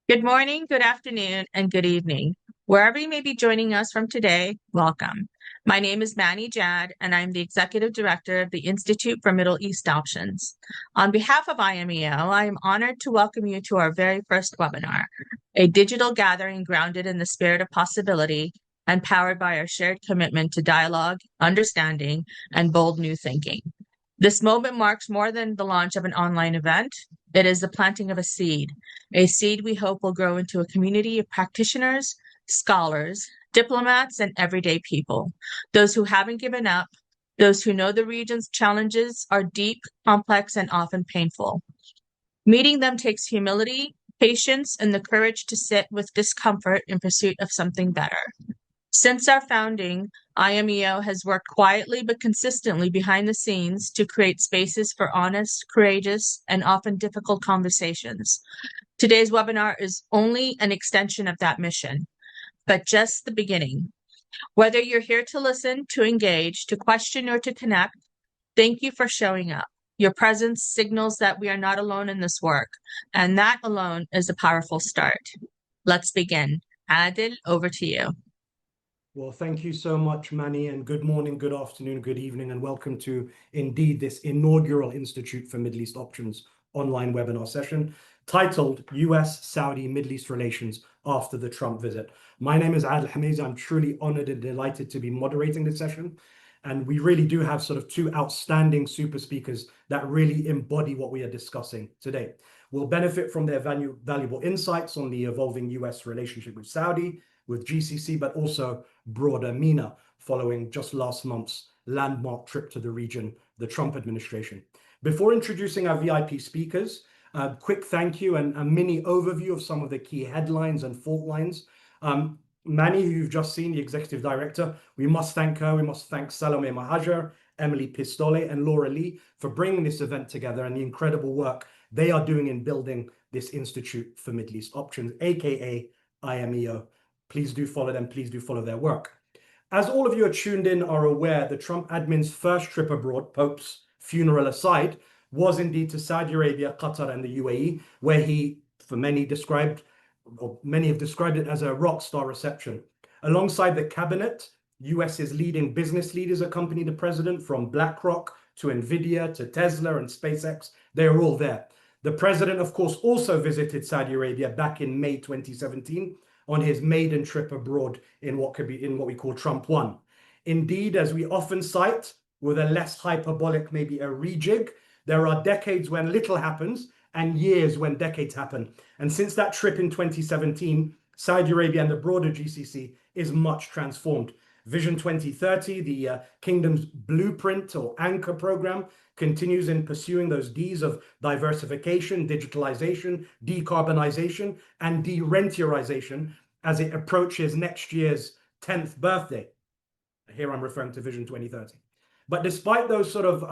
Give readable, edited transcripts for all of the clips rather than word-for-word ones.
Good morning, good afternoon, and good evening. Wherever you may be joining us from today, welcome. My name is Manny Jad, and I'm the Executive Director of the Institute for Middle East Options. On behalf of IMEO, I am honored to welcome you to our very first webinar, a digital gathering grounded in the spirit of possibility and powered by our shared commitment to dialogue, understanding, and bold new thinking. This moment marks more than the launch of an online event. It is the planting of a seed we hope will grow into a community of practitioners, scholars, diplomats, and everyday people. Those who haven't given up, those who know the region's challenges are deep, complex, and often painful. Meeting them takes humility, patience, and the courage to sit with discomfort in pursuit of something better. Since our founding, IMEO has worked quietly but consistently behind the scenes to create spaces for honest, courageous, and often difficult conversations. Today's webinar is only an extension of that mission, but just the beginning. Whether you're here to listen, to engage, to question, or to connect, thank you for showing up. Your presence signals that we are not alone in this work, and that alone is a powerful start. Let's begin. Adel, over to you. Well, thank you so much, Manny, and good morning, good afternoon, good evening, and welcome to indeed this inaugural Institute for Middle East Options online webinar session titled US-Saudi Middle East Relations After the Trump Visit. My name is Adel Hamaizia. I'm truly honored and delighted to be moderating this session. And we really do have sort of two outstanding super speakers that really embody what we are discussing today. We'll benefit from their valuable insights on the evolving US relationship with Saudi, with GCC, but also broader MENA, following just last month's landmark trip to the region, the Trump administration. Before introducing our VIP speakers, a quick thank you and a mini overview of some of the key headlines and fault lines. Manny, who you've just seen, the executive director, we must thank her. We must thank Salome Mahajer, Emily Pistole, and Laura Lee for bringing this event together and the incredible work they are doing in building this Institute for Middle East Options, aka IMEO. Please do follow them. Please do follow their work. As all of you are tuned in are aware, the Trump admin's first trip abroad, Pope's funeral aside, was indeed to Saudi Arabia, Qatar, and the UAE, where he, for many described, or many have described it as a rock star reception. Alongside the cabinet, US's leading business leaders accompanied the president, from BlackRock to Nvidia to Tesla and SpaceX. They are all there. The president, of course, also visited Saudi Arabia back in May 2017 on his maiden trip abroad in what we call Trump 1. Indeed, as we often cite, with a less hyperbolic, maybe a rejig, there are decades when little happens and years when decades happen. And since that trip in 2017, Saudi Arabia and the broader GCC is much transformed. Vision 2030, the kingdom's blueprint or anchor program, continues in pursuing those Ds of diversification, digitalization, decarbonization, and de-rentierization as it approaches next year's 10th birthday. Here I'm referring to Vision 2030. But despite those sort of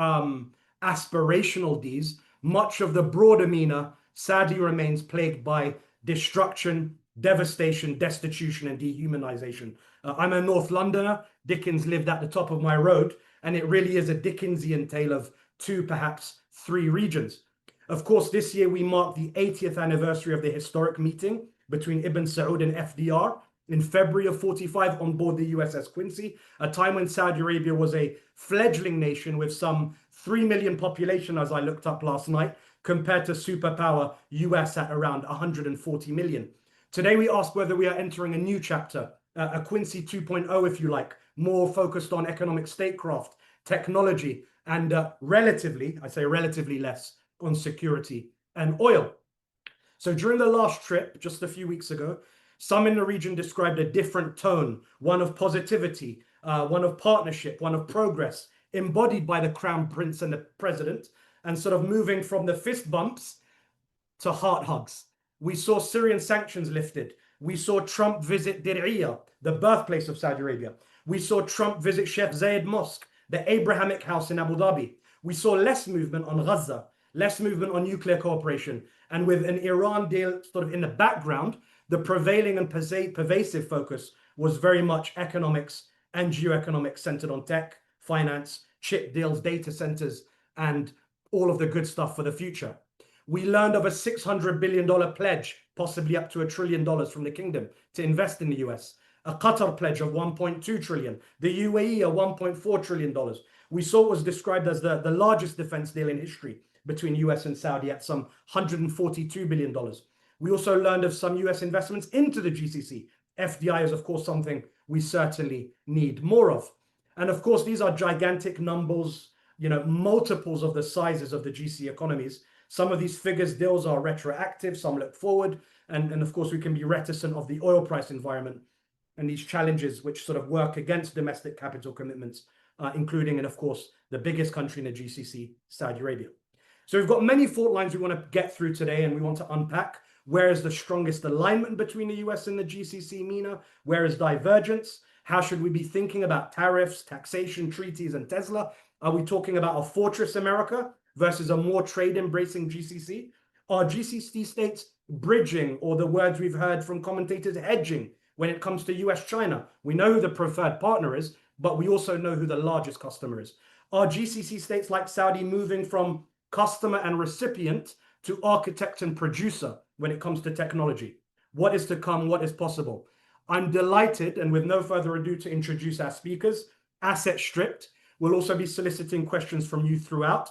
aspirational Ds, much of the broader MENA sadly remains plagued by destruction, devastation, destitution, and dehumanization. I'm a North Londoner. Dickens lived at the top of my road, and it really is a Dickensian tale of two, perhaps three regions. Of course, this year we mark the 80th anniversary of the historic meeting between Ibn Saud and FDR in February of 45 on board the USS Quincy, a time when Saudi Arabia was a fledgling nation with some 3 million population, as I looked up last night, compared to superpower US at around 140 million. Today we ask whether we are entering a new chapter, a Quincy 2.0, if you like, more focused on economic statecraft, technology, and relatively, I say relatively less, on security and oil. So during the last trip, just a few weeks ago, some in the region described a different tone, one of positivity, one of partnership, one of progress, embodied by the Crown Prince and the President, and sort of moving from the fist bumps to heart hugs. We saw Syrian sanctions lifted. We saw Trump visit Diriyah, the birthplace of Saudi Arabia. We saw Trump visit Sheikh Zayed Mosque, the Abrahamic house in Abu Dhabi. We saw less movement on Gaza, less movement on nuclear cooperation, and with an Iran deal sort of in the background, the prevailing and pervasive focus was very much economics and geoeconomics centered on tech, finance, chip deals, data centers, and all of the good stuff for the future. We learned of a $600 billion pledge possibly up to $1 trillion from the kingdom to invest in the US. A Qatar pledge of 1.2 trillion. The UAE, a $1.4 trillion. We saw it was described as the largest defense deal in history between US and Saudi at some $142 billion. We also learned of some US investments into the GCC. FDI is, of course, something we certainly need more of. And of course, these are gigantic numbers, multiples of the sizes of the GCC economies. Some of these figures, deals are retroactive, some look forward. And of course, we can be reticent of the oil price environment and these challenges which sort of work against domestic capital commitments, including, and of course, the biggest country in the GCC, Saudi Arabia. So we've got many fault lines we want to get through today, and we want to unpack where is the strongest alignment between the US and the GCC MENA, where is divergence, how should we be thinking about tariffs, taxation, treaties, and Tesla? Are we talking about a fortress America versus a more trade-embracing GCC? Are GCC states bridging, or the words we've heard from commentators, hedging, when it comes to US-China? We know who the preferred partner is, but we also know who the largest customer is. Are GCC states like Saudi moving from customer and recipient to architect and producer when it comes to technology? What is to come? What is possible? I'm delighted, and with no further ado, to introduce our speakers. Asset Stripped will also be soliciting questions from you throughout.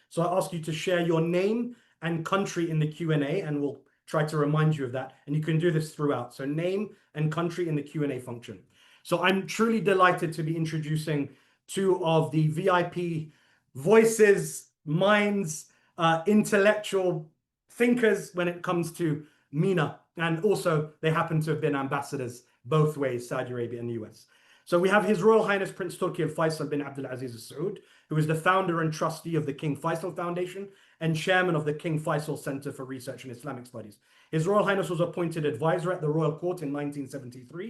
So I ask you to share your name and country in the Q&A, and we'll try to remind you of that. And you can do this throughout. So name and country in the Q&A function. So I'm truly delighted to be introducing two of the VIP voices, minds, intellectual thinkers when it comes to MENA. And also they happen to have been ambassadors both ways, Saudi Arabia and the US. So we have His Royal Highness Prince Turki AlFaisal bin Abdul Aziz Al Saud, who is the founder and trustee of the King Faisal Foundation and chairman of the King Faisal Center for Research in Islamic Studies. His Royal Highness was appointed advisor at the Royal Court in 1973.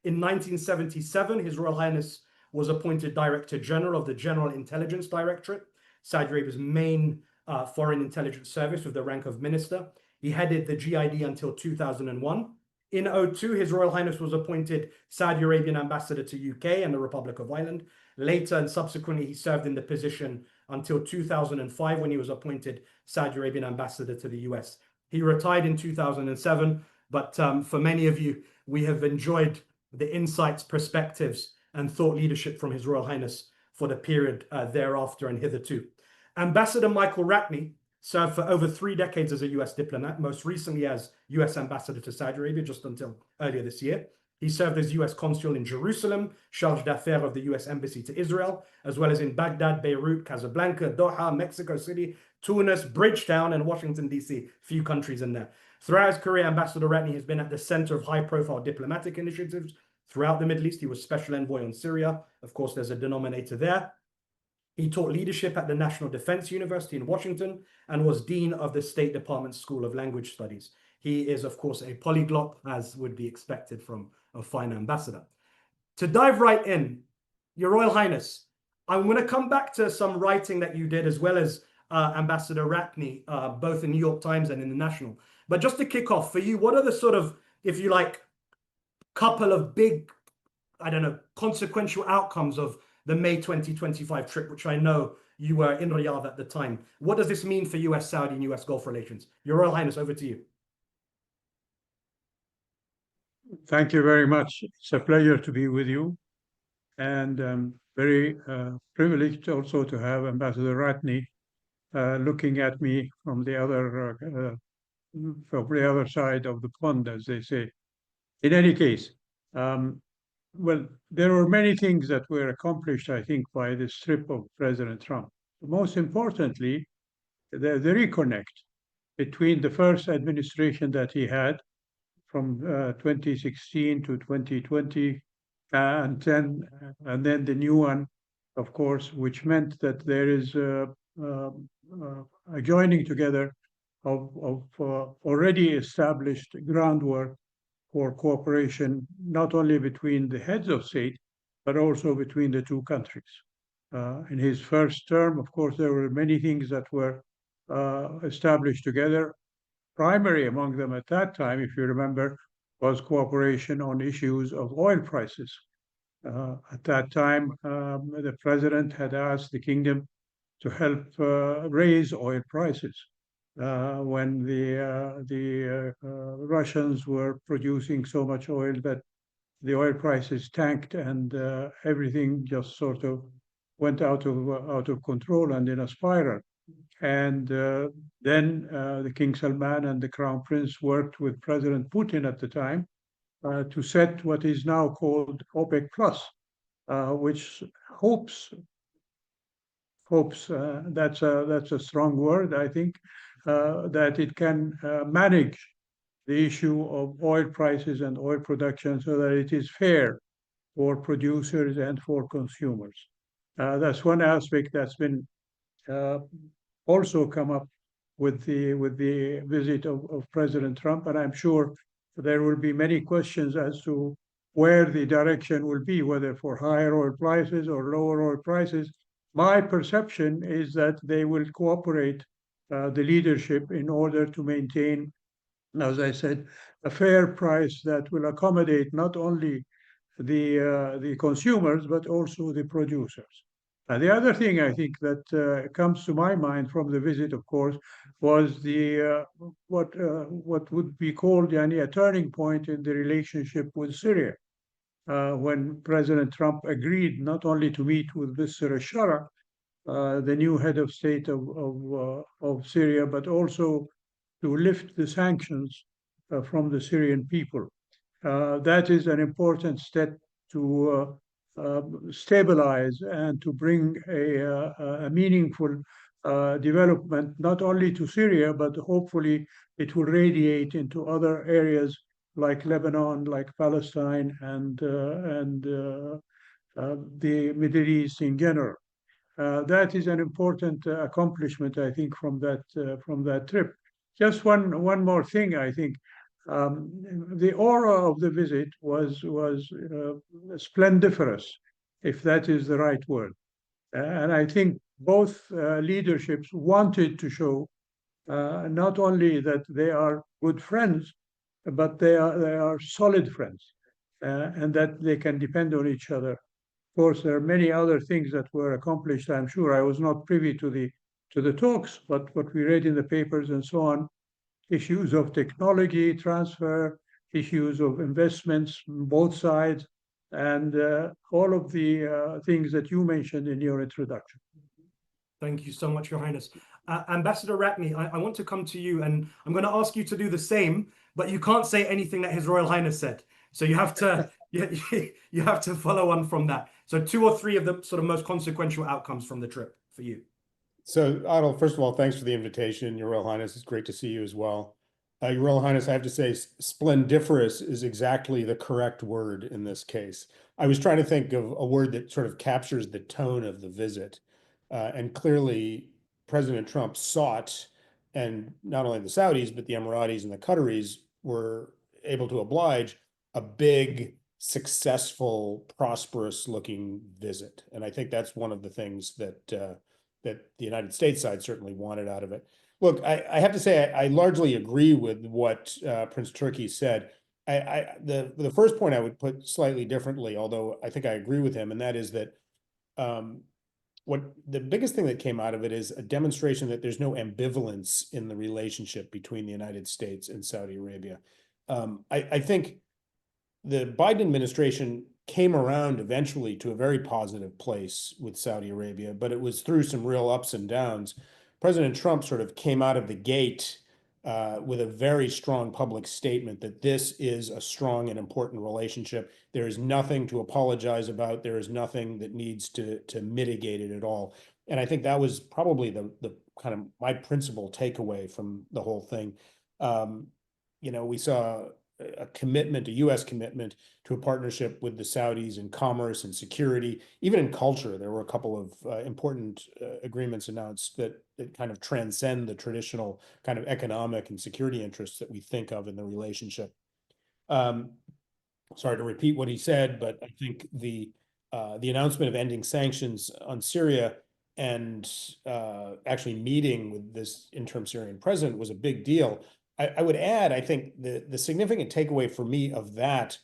In 1977, His Royal Highness was appointed Director General of the General Intelligence Directorate, Saudi Arabia's main foreign intelligence service, with the rank of minister. He headed the GID until 2001. In 2002, His Royal Highness was appointed Saudi Arabian ambassador to UK and the Republic of Ireland. Later and subsequently, he served in the position until 2005 when he was appointed Saudi Arabian ambassador to the US. He retired in 2007, but for many of you, we have enjoyed the insights, perspectives, and thought leadership from His Royal Highness for the period thereafter and hitherto. Ambassador Michael Ratney served for over 3 decades as a US diplomat, most recently as US ambassador to Saudi Arabia just until earlier this year. He served as US consul in Jerusalem, charge d'affaires of the US embassy to Israel, as well as in Baghdad, Beirut, Casablanca, Doha, Mexico City, Tunis, Bridgetown, and Washington, D.C., few countries in there. Throughout his career, Ambassador Ratney has been at the center of high-profile diplomatic initiatives throughout the Middle East. He was special envoy on Syria. Of course, there's a denominator there. He taught leadership at the National Defense University in Washington and was dean of the State Department School of Language Studies. He is, of course, a polyglot, as would be expected from a fine ambassador. To dive right in, Your Royal Highness, I'm going to come back to some writing that you did, as well as Ambassador Ratney, both in New York Times and in the National. But just to kick off, for you, what are the sort of, if you like, couple of big, I don't know, consequential outcomes of the May 2025 trip, which I know you were in Riyadh at the time? What does this mean for US, Saudi, and US Gulf relations? Your Royal Highness, over to you. Thank you very much. It's a pleasure to be with you, and very privileged also to have Ambassador Ratney looking at me from the other side of the pond, as they say. In any case, well, there were many things that were accomplished, I think, by this trip of President Trump. Most importantly, the reconnect between the first administration that he had from 2016 to 2020, and then the new one, of course, which meant that there is a joining together of already established groundwork for cooperation, not only between the heads of state, but also between the two countries. In his first term, of course, there were many things that were established together. Primary among them at that time, if you remember, was cooperation on issues of oil prices. At that time, the president had asked the kingdom to help raise oil prices. when the Russians were producing so much oil that the oil prices tanked and everything just sort of went out of control and in a spiral. And then the King Salman and the Crown Prince worked with President Putin at the time to set what is now called OPEC Plus, which hopes that's a strong word, I think, that it can manage the issue of oil prices and oil production so that it is fair for producers and for consumers. That's one aspect that's been also come up with the visit of President Trump, and I'm sure there will be many questions as to where the direction will be, whether for higher oil prices or lower oil prices. My perception is that they will cooperate, the leadership, in order to maintain, as I said, a fair price that will accommodate not only the consumers but also the producers. And the other thing I think that comes to my mind from the visit, of course, was the what would be called a turning point in the relationship with Syria, when President Trump agreed not only to meet with Mr. Shara, the new head of state of Syria, but also to lift the sanctions from the Syrian people. That is an important step to stabilize and to bring a meaningful development, not only to Syria, but hopefully it will radiate into other areas like Lebanon, like Palestine, and the Middle East in general. That is an important accomplishment, I think, from that trip. Just one more thing, I think. The aura of the visit was splendiferous, if that is the right word. And I think both leaderships wanted to show not only that they are good friends, but they are solid friends, and that they can depend on each other. Of course, there are many other things that were accomplished. I'm sure I was not privy to the talks, but what we read in the papers and so on, issues of technology transfer, issues of investments on both sides, and all of the things that you mentioned in your introduction. Thank you so much, Your Highness. Ambassador Ratney, I want to come to you, and I'm going to ask you to do the same, but you can't say anything that His Royal Highness said. So you have to you have to follow on from that. So 2 or 3 of the sort of most consequential outcomes from the trip for you. So, Adel, first of all, thanks for the invitation, Your Royal Highness. It's great to see you as well. Your Royal Highness, I have to say, splendiferous is exactly the correct word in this case. I was trying to think of a word that sort of captures the tone of the visit. And clearly, President Trump sought, and not only the Saudis, but the Emiratis and the Qataris were able to oblige, a big, successful, prosperous-looking visit. And I think that's one of the things that the United States side certainly wanted out of it. Look, I have to say, I largely agree with what Prince Turki said. The first point I would put slightly differently, although I think I agree with him, and that is that what the biggest thing that came out of it is a demonstration that there's no ambivalence in the relationship between the United States and Saudi Arabia. I think the Biden administration came around eventually to a very positive place with Saudi Arabia, but it was through some real ups and downs. President Trump sort of came out of the gate with a very strong public statement that this is a strong and important relationship. There is nothing to apologize about. There is nothing that needs to mitigate it at all. And I think that was probably the kind of my principal takeaway from the whole thing. We saw a commitment, a U.S. commitment to a partnership with the Saudis in commerce and security, even in culture. There were a couple of important agreements announced that kind of transcend the traditional kind of economic and security interests that we think of in the relationship. Sorry to repeat what he said, but I think the announcement of ending sanctions on Syria and actually meeting with this interim Syrian president was a big deal. I would add, I think the significant takeaway for me of that,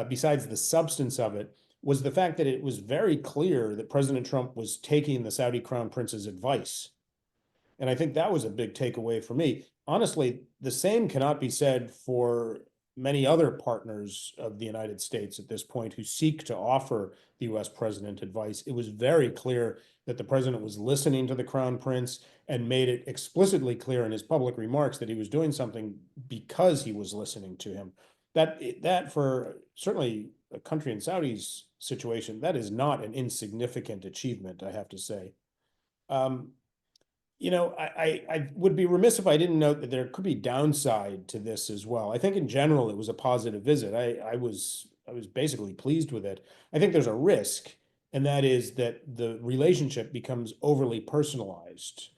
besides the substance of it, was the fact that it was very clear that President Trump was taking the Saudi Crown Prince's advice. And I think that was a big takeaway for me. Honestly, the same cannot be said for many other partners of the United States at this point who seek to offer the US president advice. It was very clear that the president was listening to the Crown Prince and made it explicitly clear in his public remarks that he was doing something because he was listening to him. That for certainly a country in Saudi's situation, that is not an insignificant achievement, I have to say. You know, I would be remiss if I didn't note that there could be downside to this as well. I think in general it was a positive visit. I was basically pleased with it. I think there's a risk, and that is that the relationship becomes overly personalized.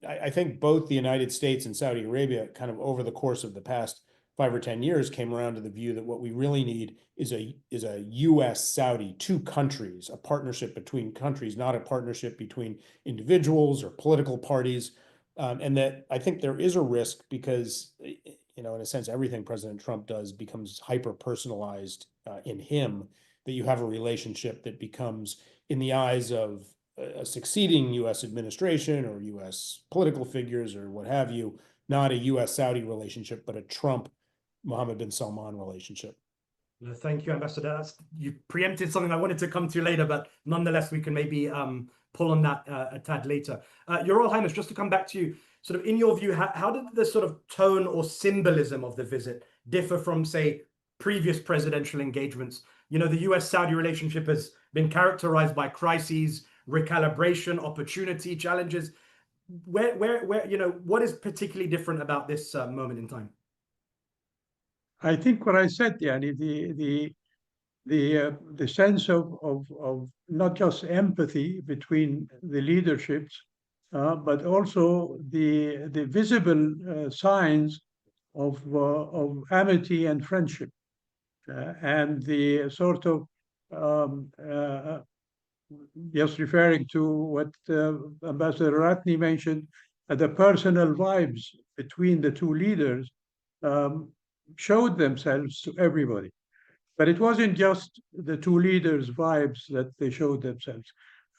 I think both the United States and Saudi Arabia kind of over the course of the past 5 or 10 years came around to the view that what we really need is a US Saudi, two countries, a partnership between countries, not a partnership between individuals or political parties. And that I think there is a risk because, you know, in a sense, everything President Trump does becomes hyper personalized in him, that you have a relationship that becomes, in the eyes of a succeeding US administration or US political figures or what have you, not a US Saudi relationship, but a Trump Mohammed bin Salman relationship. Thank you, Ambassador. You preempted something I wanted to come to later, but nonetheless, we can maybe pull on that a tad later. Your Royal Highness, just to come back to you, sort of in your view, how did the sort of tone or symbolism of the visit differ from, say, previous presidential engagements? You know, the US-Saudi relationship has been characterized by crises, recalibration, opportunity, challenges. Where you know, what is particularly different about this moment in time? I think what I said, Yani, the sense of not just empathy between the leaderships, but also the visible signs of amity and friendship, and the sort of just referring to what Ambassador Ratney mentioned, the personal vibes between the two leaders showed themselves to everybody. But it wasn't just the two leaders' vibes that they showed themselves.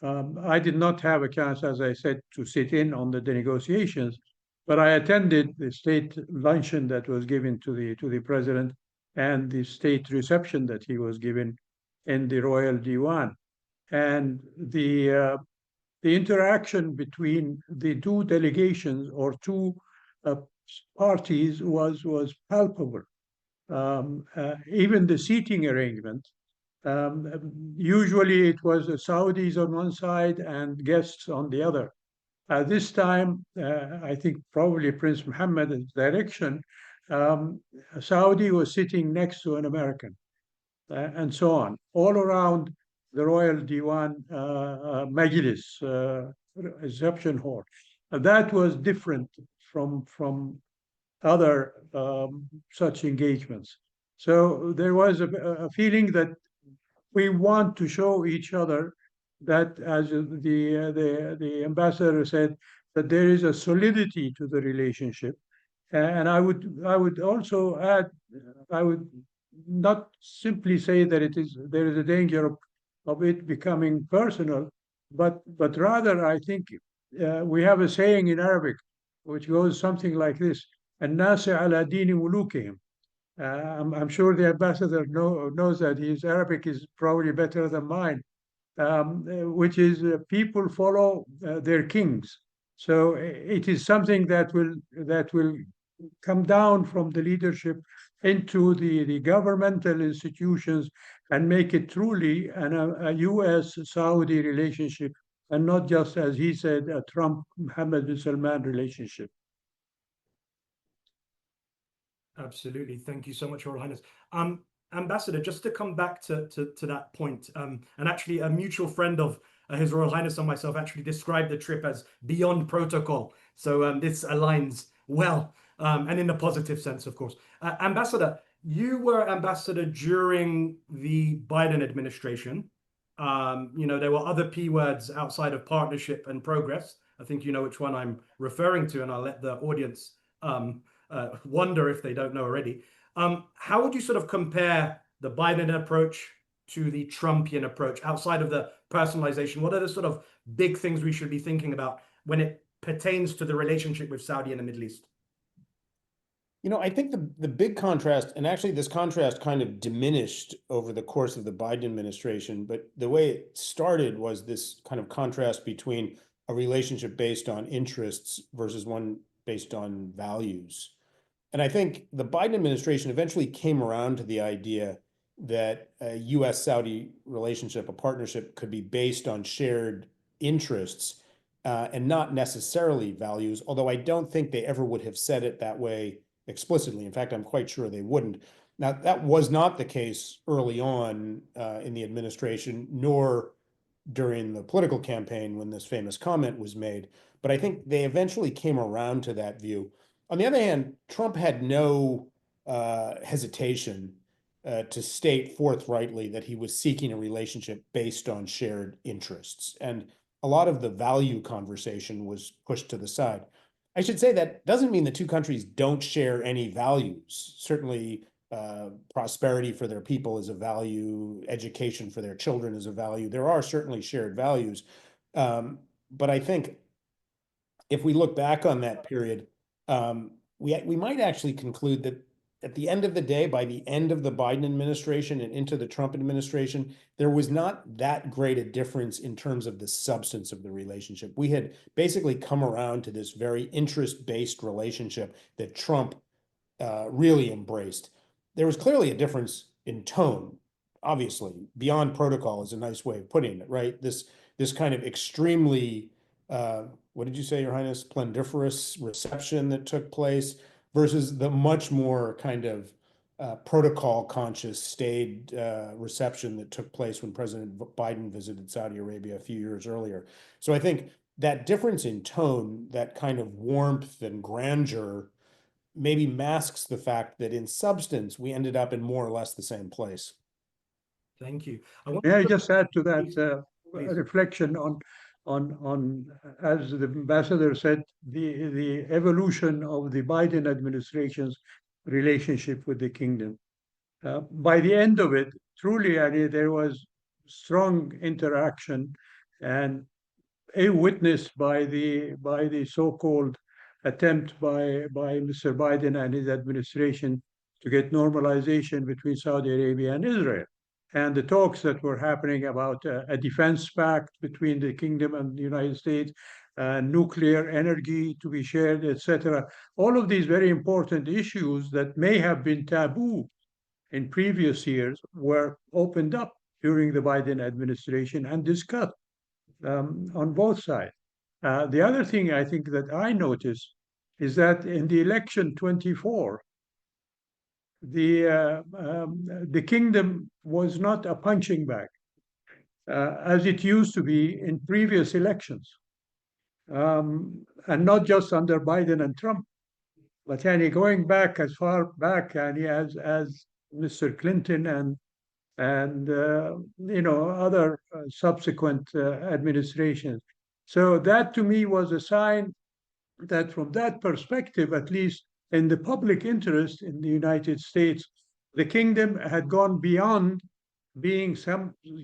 I did not have a chance, as I said, to sit in on the negotiations, but I attended the state luncheon that was given to the president and the state reception that he was given in the Royal Diwan. And the interaction between the two delegations or two parties was palpable. Even the seating arrangement, usually it was the Saudis on one side and guests on the other. This time, I think probably Prince Mohammed's direction, Saudi was sitting next to an American, and so on, all around the Royal Diwan Majlis reception hall. That was different from other such engagements. So there was a feeling that we want to show each other that, as the ambassador said, that there is a solidity to the relationship. And I would also add, I would not simply say that there is a danger of it becoming personal, but rather I think we have a saying in Arabic which goes something like this: الناس على دين ملوكهم. I'm sure the ambassador knows that his Arabic is probably better than mine, which is people follow their kings. So it is something that will come down from the leadership into the governmental institutions and make it truly a US-Saudi relationship, and not just, as he said, a Trump-Mohammed bin Salman relationship. Absolutely. Thank you so much, Your Highness. Ambassador, just to come back to that point, and actually a mutual friend of His Royal Highness and myself actually described the trip as beyond protocol. So this aligns well, and in a positive sense, of course. Ambassador, you were ambassador during the Biden administration. You know, there were other P words outside of partnership and progress. I think you know which one I'm referring to, and I'll let the audience wonder if they don't know already. How would you sort of compare the Biden approach to the Trumpian approach outside of the personalization? What are the sort of big things we should be thinking about when it pertains to the relationship with Saudi and the Middle East? You know, I think the big contrast, and actually this contrast kind of diminished over the course of the Biden administration, but the way it started was this kind of contrast between a relationship based on interests versus one based on values. And I think the Biden administration eventually came around to the idea that a US-Saudi relationship, a partnership, could be based on shared interests and not necessarily values, although I don't think they ever would have said it that way explicitly. In fact, I'm quite sure they wouldn't. Now, that was not the case early on in the administration, nor during the political campaign when this famous comment was made. But I think they eventually came around to that view. On the other hand, Trump had no hesitation to state forthrightly that he was seeking a relationship based on shared interests. And a lot of the value conversation was pushed to the side. I should say that doesn't mean the two countries don't share any values. Certainly, prosperity for their people is a value, education for their children is a value. There are certainly shared values. But I think if we look back on that period, we might actually conclude that at the end of the day, by the end of the Biden administration and into the Trump administration, there was not that great a difference in terms of the substance of the relationship. We had basically come around to this very interest-based relationship that Trump really embraced. There was clearly a difference in tone, obviously. Beyond protocol is a nice way of putting it, right? This kind of extremely, what did you say, Your Highness, splendiferous reception that took place versus the much more kind of protocol conscious, staid reception that took place when President Biden visited Saudi Arabia a few years earlier. So I think that difference in tone, that kind of warmth and grandeur, maybe masks the fact that in substance, we ended up in more or less the same place. Thank you. May I just add to that reflection on, as the ambassador said, the evolution of the Biden administration's relationship with the kingdom. By the end of it, truly, I mean, there was strong interaction and a witness by the so-called attempt by Mr. Biden and his administration to get normalization between Saudi Arabia and Israel. And the talks that were happening about a defense pact between the kingdom and the United States, nuclear energy to be shared, etc. All of these very important issues that may have been taboo in previous years were opened up during the Biden administration and discussed on both sides. The other thing I think that I noticed is that in the election 24, the kingdom was not a punching bag as it used to be in previous elections, and not just under Biden and Trump, but going back as far back as Mr. Clinton and other subsequent administrations. So that to me was a sign that from that perspective, at least in the public interest in the United States, the kingdom had gone beyond being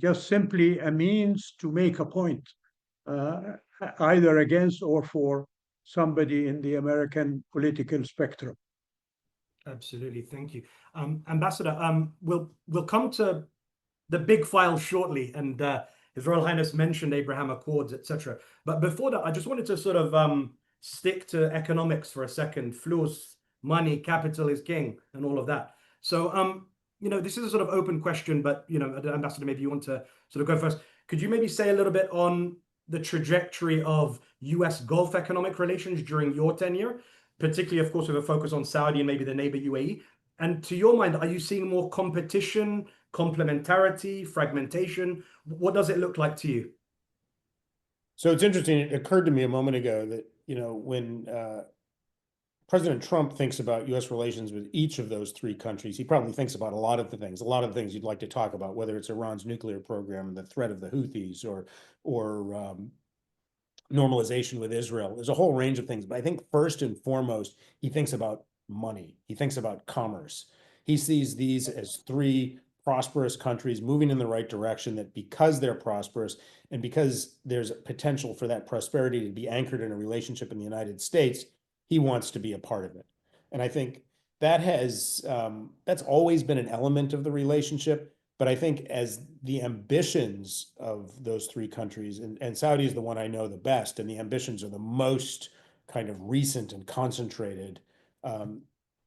just simply a means to make a point, either against or for somebody in the American political spectrum. Absolutely, thank you. Ambassador, we'll come to the big file shortly, and His Royal Highness mentioned Abraham Accords, etc. But before that, I just wanted to sort of stick to economics for a second. Flus, money, capital is king, and all of that. So, this is a sort of open question, but, Ambassador, maybe you want to sort of go first. Could you maybe say a little bit on the trajectory of US Gulf economic relations during your tenure, particularly, of course, with a focus on Saudi and maybe the neighbor UAE? And to your mind, are you seeing more competition, complementarity, fragmentation? What does it look like to you? So it's interesting. It occurred to me a moment ago that, when President Trump thinks about U.S. relations with each of those three countries, he probably thinks about a lot of the things you'd like to talk about, whether it's Iran's nuclear program, the threat of the Houthis, or normalization with Israel. There's a whole range of things. But I think first and foremost, he thinks about money. He thinks about commerce. He sees these as three prosperous countries moving in the right direction, that because they're prosperous and because there's potential for that prosperity to be anchored in a relationship in the United States, he wants to be a part of it. And I think that has that's always been an element of the relationship. But I think as the ambitions of those three countries, and Saudi is the one I know the best, and the ambitions are the most kind of recent and concentrated,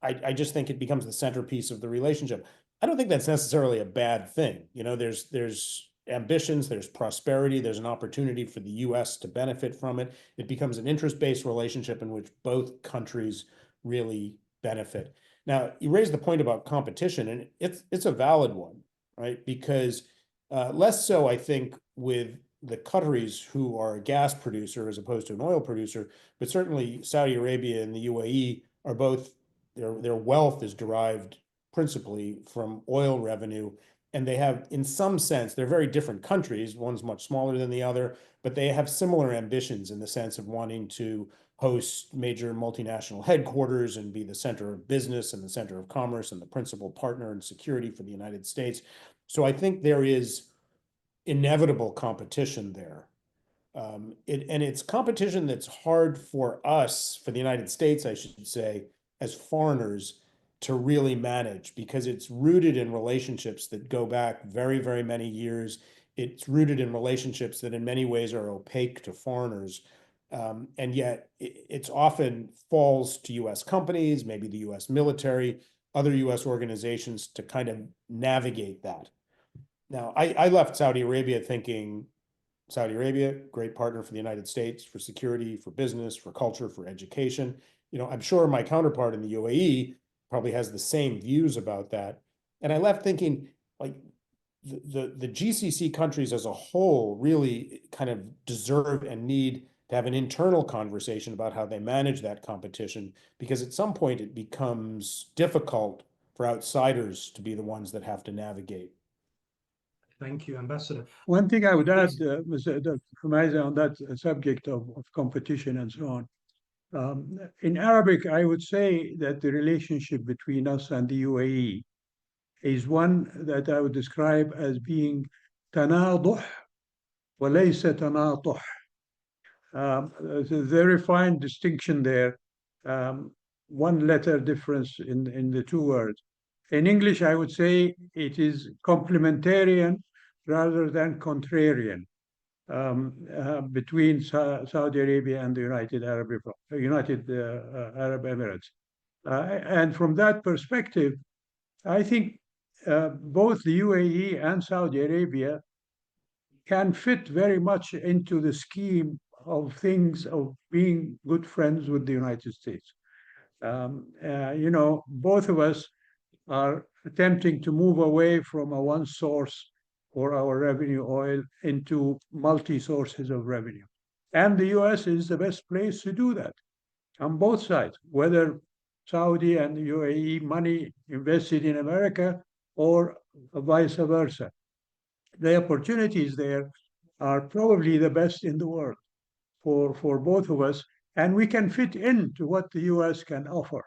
I just think it becomes the centerpiece of the relationship. I don't think that's necessarily a bad thing. You know, there's ambitions, there's prosperity, there's an opportunity for the US to benefit from it. It becomes an interest-based relationship in which both countries really benefit. Now, you raised the point about competition, and it's a valid one, right? Because less so, I think, with the Qataris, who are a gas producer as opposed to an oil producer, but certainly Saudi Arabia and the UAE are both, their wealth is derived principally from oil revenue. And they have, in some sense, they're very different countries. One's much smaller than the other, but they have similar ambitions in the sense of wanting to host major multinational headquarters and be the center of business and the center of commerce and the principal partner in security for the United States. So I think there is inevitable competition there. And it's competition that's hard for us, for the United States, I should say, as foreigners, to really manage, because it's rooted in relationships that go back very, very many years. It's rooted in relationships that in many ways are opaque to foreigners. And yet it's often falls to US companies, maybe the US military, other US organizations to kind of navigate that. Now, I left Saudi Arabia thinking, Saudi Arabia, great partner for the United States, for security, for business, for culture, for education. You know, I'm sure my counterpart in the UAE probably has the same views about that. And I left thinking, like, the GCC countries as a whole really kind of deserve and need to have an internal conversation about how they manage that competition, because at some point it becomes difficult for outsiders to be the ones that have to navigate. Thank you, Ambassador. One thing I would add, Mr. Hamaizia, on that subject of competition and so on. In Arabic, I would say that the relationship between us and the UAE is one that I would describe as being تناضح وليس تناطح. There's a very fine distinction there, one letter difference in the two words. In English, I would say it is complementarian rather than contrarian between Saudi Arabia and the United Arab Emirates. And from that perspective, I think both the UAE and Saudi Arabia can fit very much into the scheme of things of being good friends with the United States. You know, both of us are attempting to move away from a one source for our revenue oil into multi-sources of revenue. And the US is the best place to do that on both sides, whether Saudi and the UAE money invested in America or vice versa. The opportunities there are probably the best in the world for both of us, and we can fit into what the US can offer.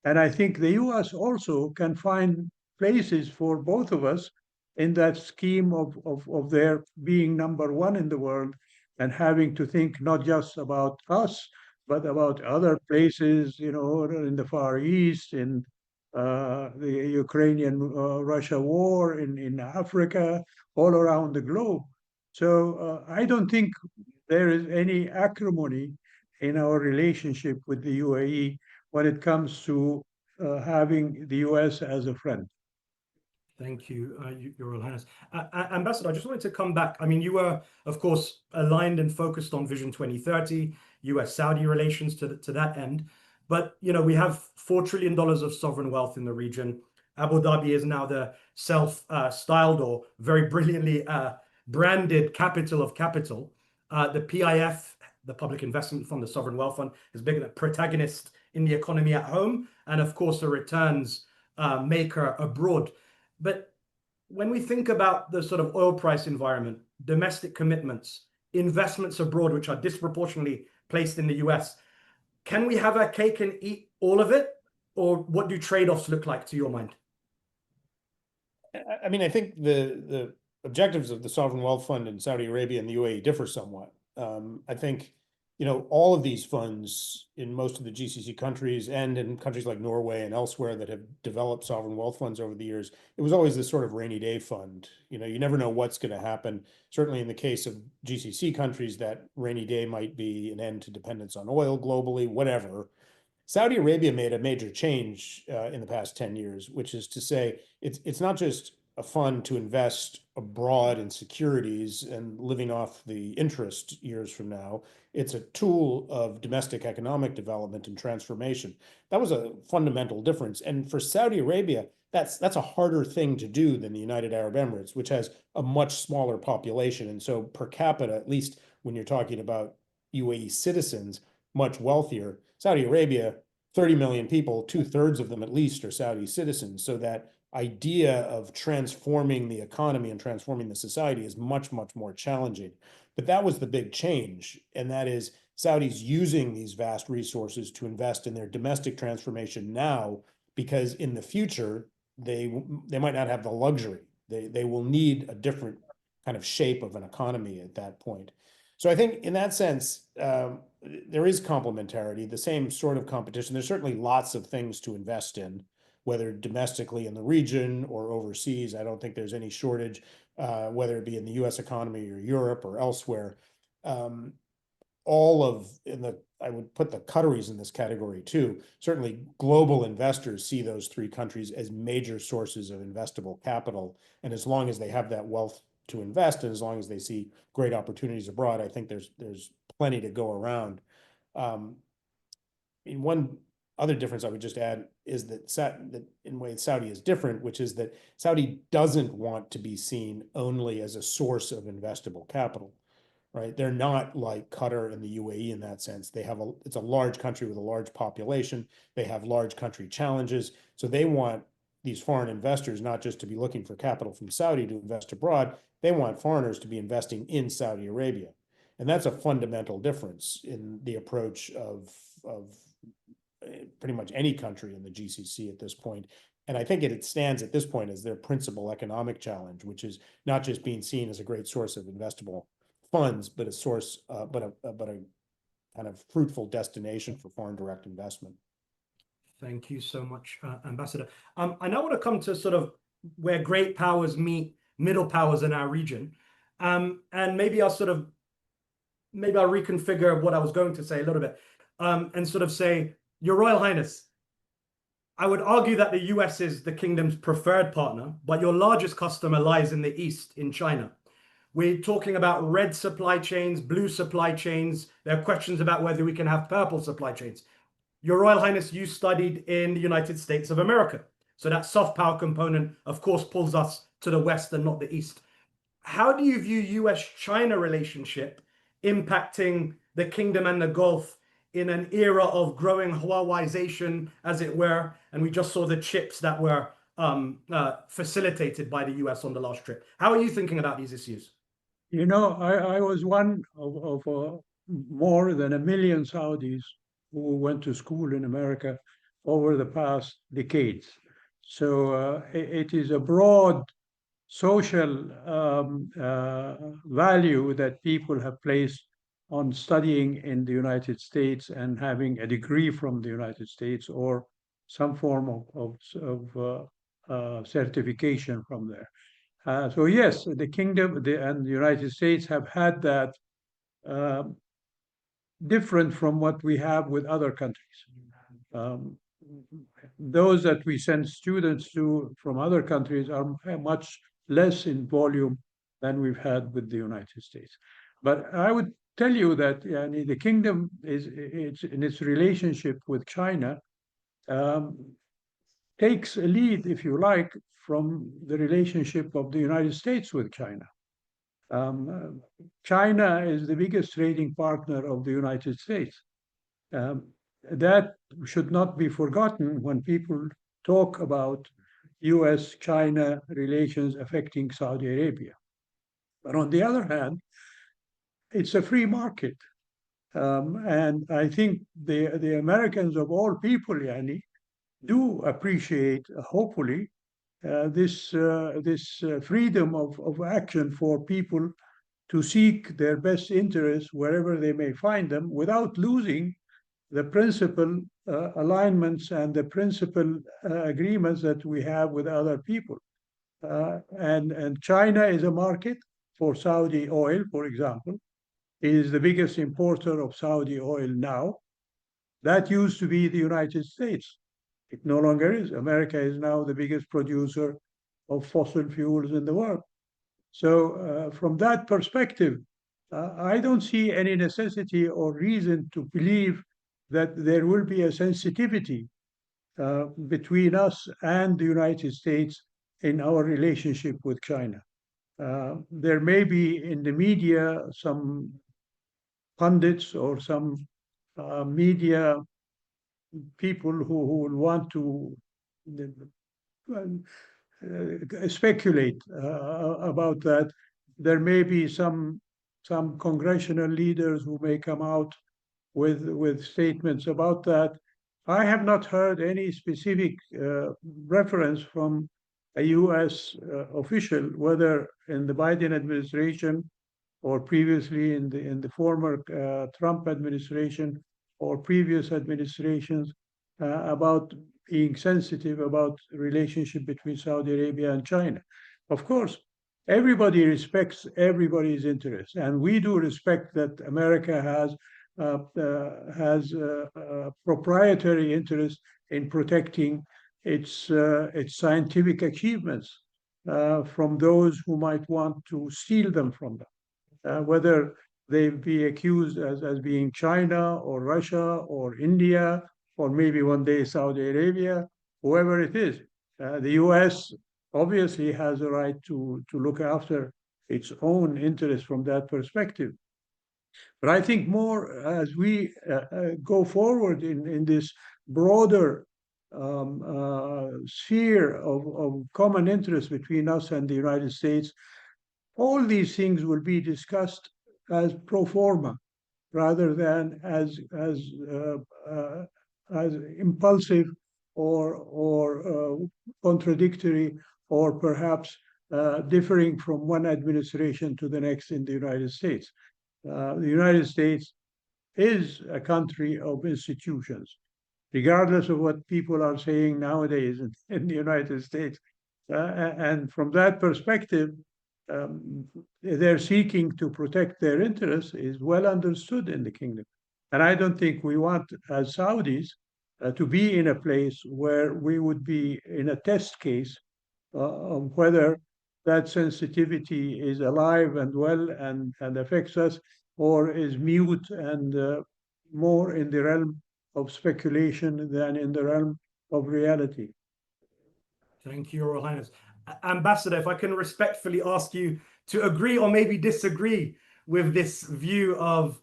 And I think the US also can find places for both of us in that scheme of their being number one in the world and having to think not just about us, but about other places, you know, in the Far East, in the Ukrainian-Russia war, in Africa, all around the globe. So I don't think there is any acrimony in our relationship with the UAE when it comes to having the US as a friend. Thank you, Your Royal Highness. Ambassador, I just wanted to come back. I mean, you were, of course, aligned and focused on Vision 2030, US-Saudi relations to that end. But, you know, we have $4 trillion of sovereign wealth in the region. Abu Dhabi is now the self-styled or very brilliantly branded capital of capital. The PIF, the Public Investment Fund, the Sovereign Wealth Fund, is big, a protagonist in the economy at home, and of course a returns maker abroad. But when we think about the sort of oil price environment, domestic commitments, investments abroad, which are disproportionately placed in the US, can we have our cake and eat all of it? Or what do trade-offs look like to your mind? I mean, I think the objectives of the Sovereign Wealth Fund in Saudi Arabia and the UAE differ somewhat. I think, all of these funds in most of the GCC countries and in countries like Norway and elsewhere that have developed sovereign wealth funds over the years, it was always this sort of rainy day fund. You never know what's going to happen. Certainly in the case of GCC countries, that rainy day might be an end to dependence on oil globally, whatever. Saudi Arabia made a major change in the past 10 years, which is to say it's not just a fund to invest abroad in securities and living off the interest years from now. It's a tool of domestic economic development and transformation. That was a fundamental difference. And for Saudi Arabia, that's a harder thing to do than the United Arab Emirates, which has a much smaller population. And so per capita, at least when you're talking about UAE citizens, much wealthier. Saudi Arabia, 30 million people, 2/3 of them at least are Saudi citizens. So that idea of transforming the economy and transforming the society is much, much more challenging. But that was the big change. And that is Saudis using these vast resources to invest in their domestic transformation now, because in the future, they might not have the luxury. They will need a different kind of shape of an economy at that point. So I think in that sense, there is complementarity, the same sort of competition. There's certainly lots of things to invest in, whether domestically in the region or overseas. I don't think there's any shortage, whether it be in the US economy or Europe or elsewhere. I would put the Qataris in this category too. Certainly global investors see those three countries as major sources of investable capital. And as long as they have that wealth to invest, and as long as they see great opportunities abroad, I think there's plenty to go around. One other difference I would just add is that in a way Saudi is different, which is that Saudi doesn't want to be seen only as a source of investable capital, right? They're not like Qatar and the UAE in that sense. It's a large country with a large population. They have large country challenges. So they want these foreign investors not just to be looking for capital from Saudi to invest abroad. They want foreigners to be investing in Saudi Arabia. And that's a fundamental difference in the approach of pretty much any country in the GCC at this point. And I think it stands at this point as their principal economic challenge, which is not just being seen as a great source of investable funds, but a kind of fruitful destination for foreign direct investment. Thank you so much, Ambassador. I now want to come to sort of where great powers meet middle powers in our region. And maybe I'll reconfigure what I was going to say a little bit, and sort of say, Your Royal Highness, I would argue that the US is the kingdom's preferred partner, but your largest customer lies in the East, in China. We're talking about red supply chains, blue supply chains. There are questions about whether we can have purple supply chains. Your Royal Highness, you studied in the United States of America. So that soft power component, of course, pulls us to the West and not the East. How do you view US-China relationship impacting the kingdom and the Gulf in an era of growing Huaweiization, as it were? And we just saw the chips that were facilitated by the US on the last trip. How are you thinking about these issues? I was one of more than 1 million Saudis who went to school in America over the past decades. So it is a broad social value that people have placed on studying in the United States and having a degree from the United States or some form of certification from there. So yes, the kingdom and the United States have had that different from what we have with other countries. Those that we send students to from other countries are much less in volume than we've had with the United States. But I would tell you that the kingdom it's in its relationship with China takes a lead, if you like, from the relationship of the United States with China. China is the biggest trading partner of the United States. That should not be forgotten when people talk about US-China relations affecting Saudi Arabia. But on the other hand, it's a free market. And I think the Americans of all people, do appreciate, hopefully, this freedom of action for people to seek their best interests wherever they may find them without losing the principal alignments and the principal agreements that we have with other people. And China is a market for Saudi oil, for example. It is the biggest importer of Saudi oil now. That used to be the United States. It no longer is. America is now the biggest producer of fossil fuels in the world. So from that perspective, I don't see any necessity or reason to believe that there will be a sensitivity between us and the United States in our relationship with China. There may be in the media some pundits or some media people who will want to speculate about that. There may be some congressional leaders who may come out with statements about that. I have not heard any specific reference from a U.S. Official, whether in the Biden administration or previously in the former Trump administration or previous administrations, about being sensitive about the relationship between Saudi Arabia and China. Of course, everybody respects everybody's interests, and we do respect that America has proprietary interest in protecting its scientific achievements from those who might want to steal them from them, whether they be accused as being China or Russia or India or maybe one day Saudi Arabia, whoever it is. The U.S. obviously has a right to look after its own interests from that perspective. But I think more as we go forward in this broader sphere of common interest between us and the United States, all these things will be discussed as pro forma rather than as impulsive or contradictory or perhaps differing from one administration to the next in the United States. The United States is a country of institutions, regardless of what people are saying nowadays in the United States. And from that perspective, they're seeking to protect their interests is well understood in the kingdom. And I don't think we want, as Saudis, to be in a place where we would be in a test case of whether that sensitivity is alive and well and affects us, or is mute and more in the realm of speculation than in the realm of reality. Thank you, Your Royal Highness. Ambassador, if I can respectfully ask you to agree or maybe disagree with this view of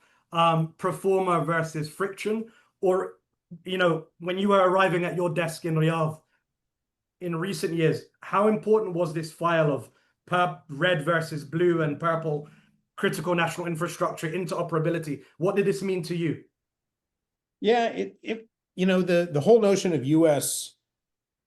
pro forma versus friction, or, you know, when you were arriving at your desk in Riyadh in recent years, how important was this file of red versus blue and purple critical national infrastructure interoperability? What did this mean to you? Yeah, you know, the whole notion of U.S.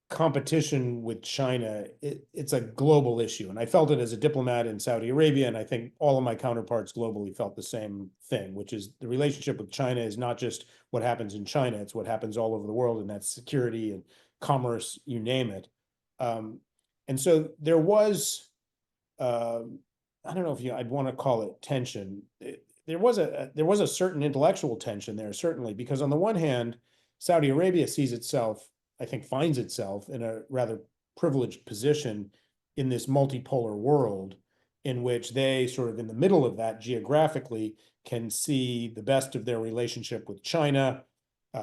competition with China, it's a global issue. And I felt it as a diplomat in Saudi Arabia, and I think all of my counterparts globally felt the same thing, which is the relationship with China is not just what happens in China, it's what happens all over the world, and that's security and commerce, you name it. And so there was, I don't know if I'd want to call it tension. There was a certain intellectual tension there, certainly, because on the one hand, Saudi Arabia sees itself, I think, finds itself in a rather privileged position in this multipolar world in which they sort of in the middle of that geographically can see the best of their relationship with China,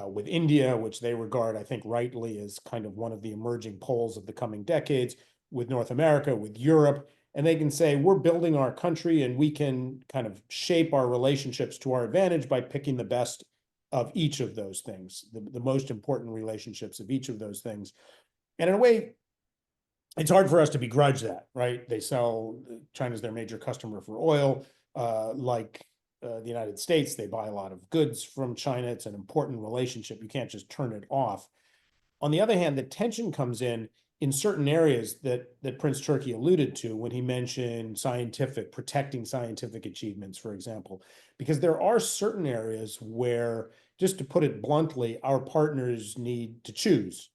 with India, which they regard, I think, rightly as kind of one of the emerging poles of the coming decades, with North America, with Europe. And they can say, we're building our country and we can kind of shape our relationships to our advantage by picking the best of each of those things, the most important relationships of each of those things. And in a way, it's hard for us to begrudge that, right? China's their major customer for oil, like the United States, they buy a lot of goods from China. It's an important relationship. You can't just turn it off. On the other hand, the tension comes in in certain areas that Prince Turki alluded to when he mentioned protecting scientific achievements, for example, because there are certain areas where, just to put it bluntly, our partners need to choose.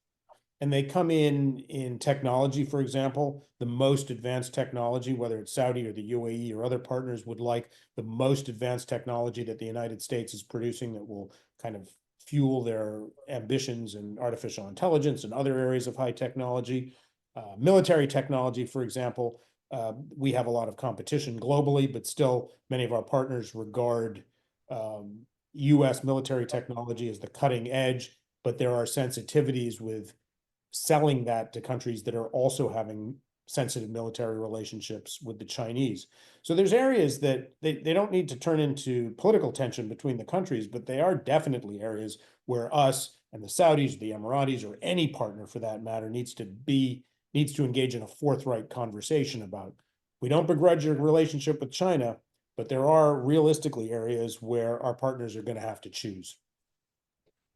And they come in technology, for example, the most advanced technology, whether it's Saudi or the UAE or other partners would like the most advanced technology that the United States is producing that will kind of fuel their ambitions in artificial intelligence and other areas of high technology. Military technology, for example, we have a lot of competition globally, but still many of our partners regard US military technology as the cutting edge, but there are sensitivities with selling that to countries that are also having sensitive military relationships with the Chinese. So there's areas that they don't need to turn into political tension between the countries, but they are definitely areas where us and the Saudis, the Emiratis, or any partner for that matter needs to engage in a forthright conversation about. We don't begrudge a relationship with China, but there are realistically areas where our partners are going to have to choose.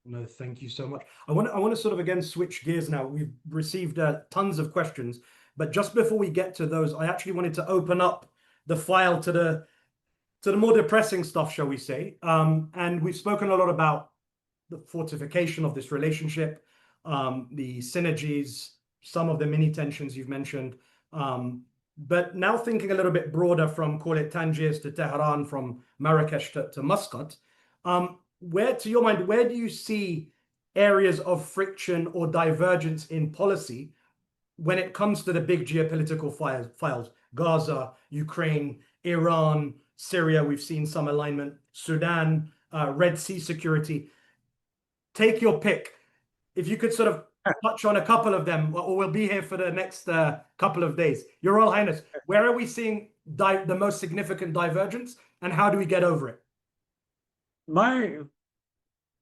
No, thank you so much. I want to sort of again switch gears now. We've received tons of questions, but just before we get to those, I actually wanted to open up the file to the more depressing stuff, shall we say? And we've spoken a lot about the fortification of this relationship, the synergies, some of the mini tensions you've mentioned. But now thinking a little bit broader, from, call it, Tangiers to Tehran, from Marrakesh to Muscat, where, to your mind, where do you see areas of friction or divergence in policy when it comes to the big geopolitical files? Gaza, Ukraine, Iran, Syria, we've seen some alignment, Sudan, Red Sea security. Take your pick. If you could sort of touch on a couple of them, or we'll be here for the next couple of days. Your Royal Highness, where are we seeing the most significant divergence, and how do we get over it?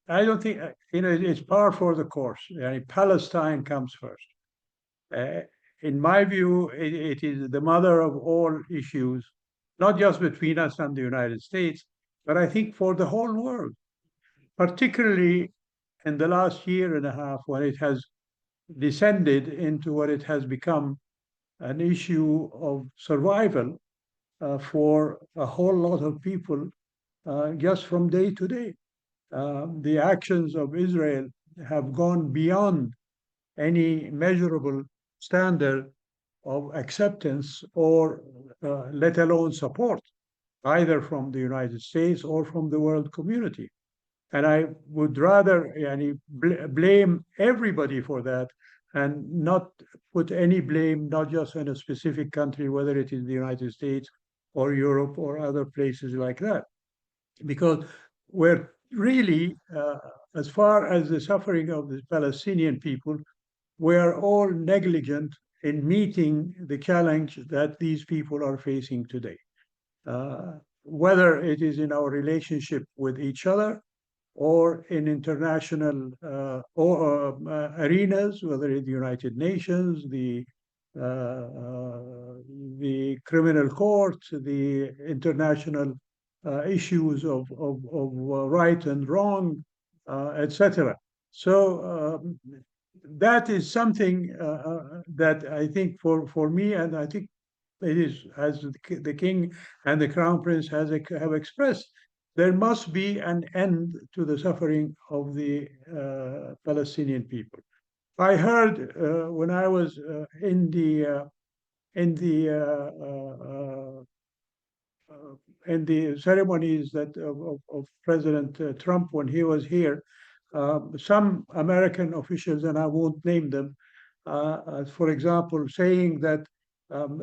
I don't think, it's par for the course. Palestine comes first. In my view, it is the mother of all issues, not just between us and the United States, but I think for the whole world, particularly in the last year and a half, when it has descended into what it has become, an issue of survival for a whole lot of people, just from day to day. The actions of Israel have gone beyond any measurable standard of acceptance, or let alone support, either from the United States or from the world community. And I would rather blame everybody for that, and not put any blame, not just in a specific country, whether it is the United States or Europe or other places like that. Because we're really, as far as the suffering of the Palestinian people, we're all negligent in meeting the challenge that these people are facing today. Whether it is in our relationship with each other, or in international arenas, whether it's the United Nations, the criminal court, the international issues of right and wrong, etc. So that is something that I think for me, and I think it is, as the King and the Crown Prince have expressed, there must be an end to the suffering of the Palestinian people. I heard when I was in the ceremonies that of President Trump when he was here, some American officials, and I won't name them, for example, saying that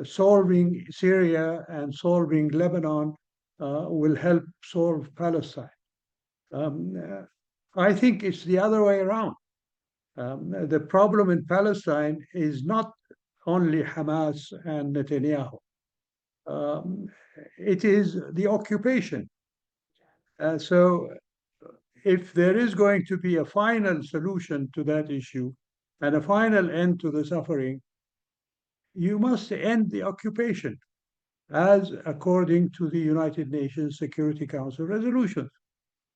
solving Syria and solving Lebanon will help solve Palestine. I think it's the other way around. The problem in Palestine is not only Hamas and Netanyahu. It is the occupation. So if there is going to be a final solution to that issue and a final end to the suffering, you must end the occupation, as according to the United Nations Security Council resolutions.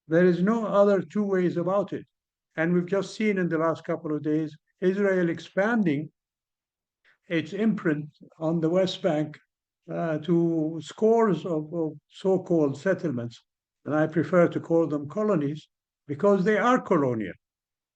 There is no other two ways about it. And we've just seen in the last couple of days, Israel expanding its imprint on the West Bank to scores of so-called settlements, and I prefer to call them colonies because they are colonial.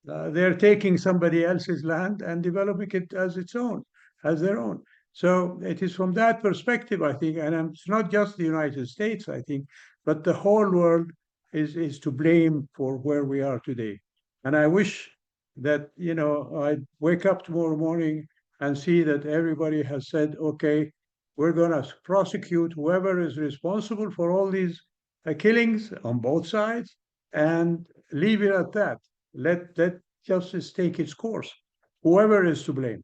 They're taking somebody else's land and developing it as its own, as their own. So it is from that perspective, I think, and it's not just the United States, I think, but the whole world is to blame for where we are today. And I wish that, I'd wake up tomorrow morning and see that everybody has said, okay, we're going to prosecute whoever is responsible for all these killings on both sides and leave it at that. Let justice take its course, whoever is to blame.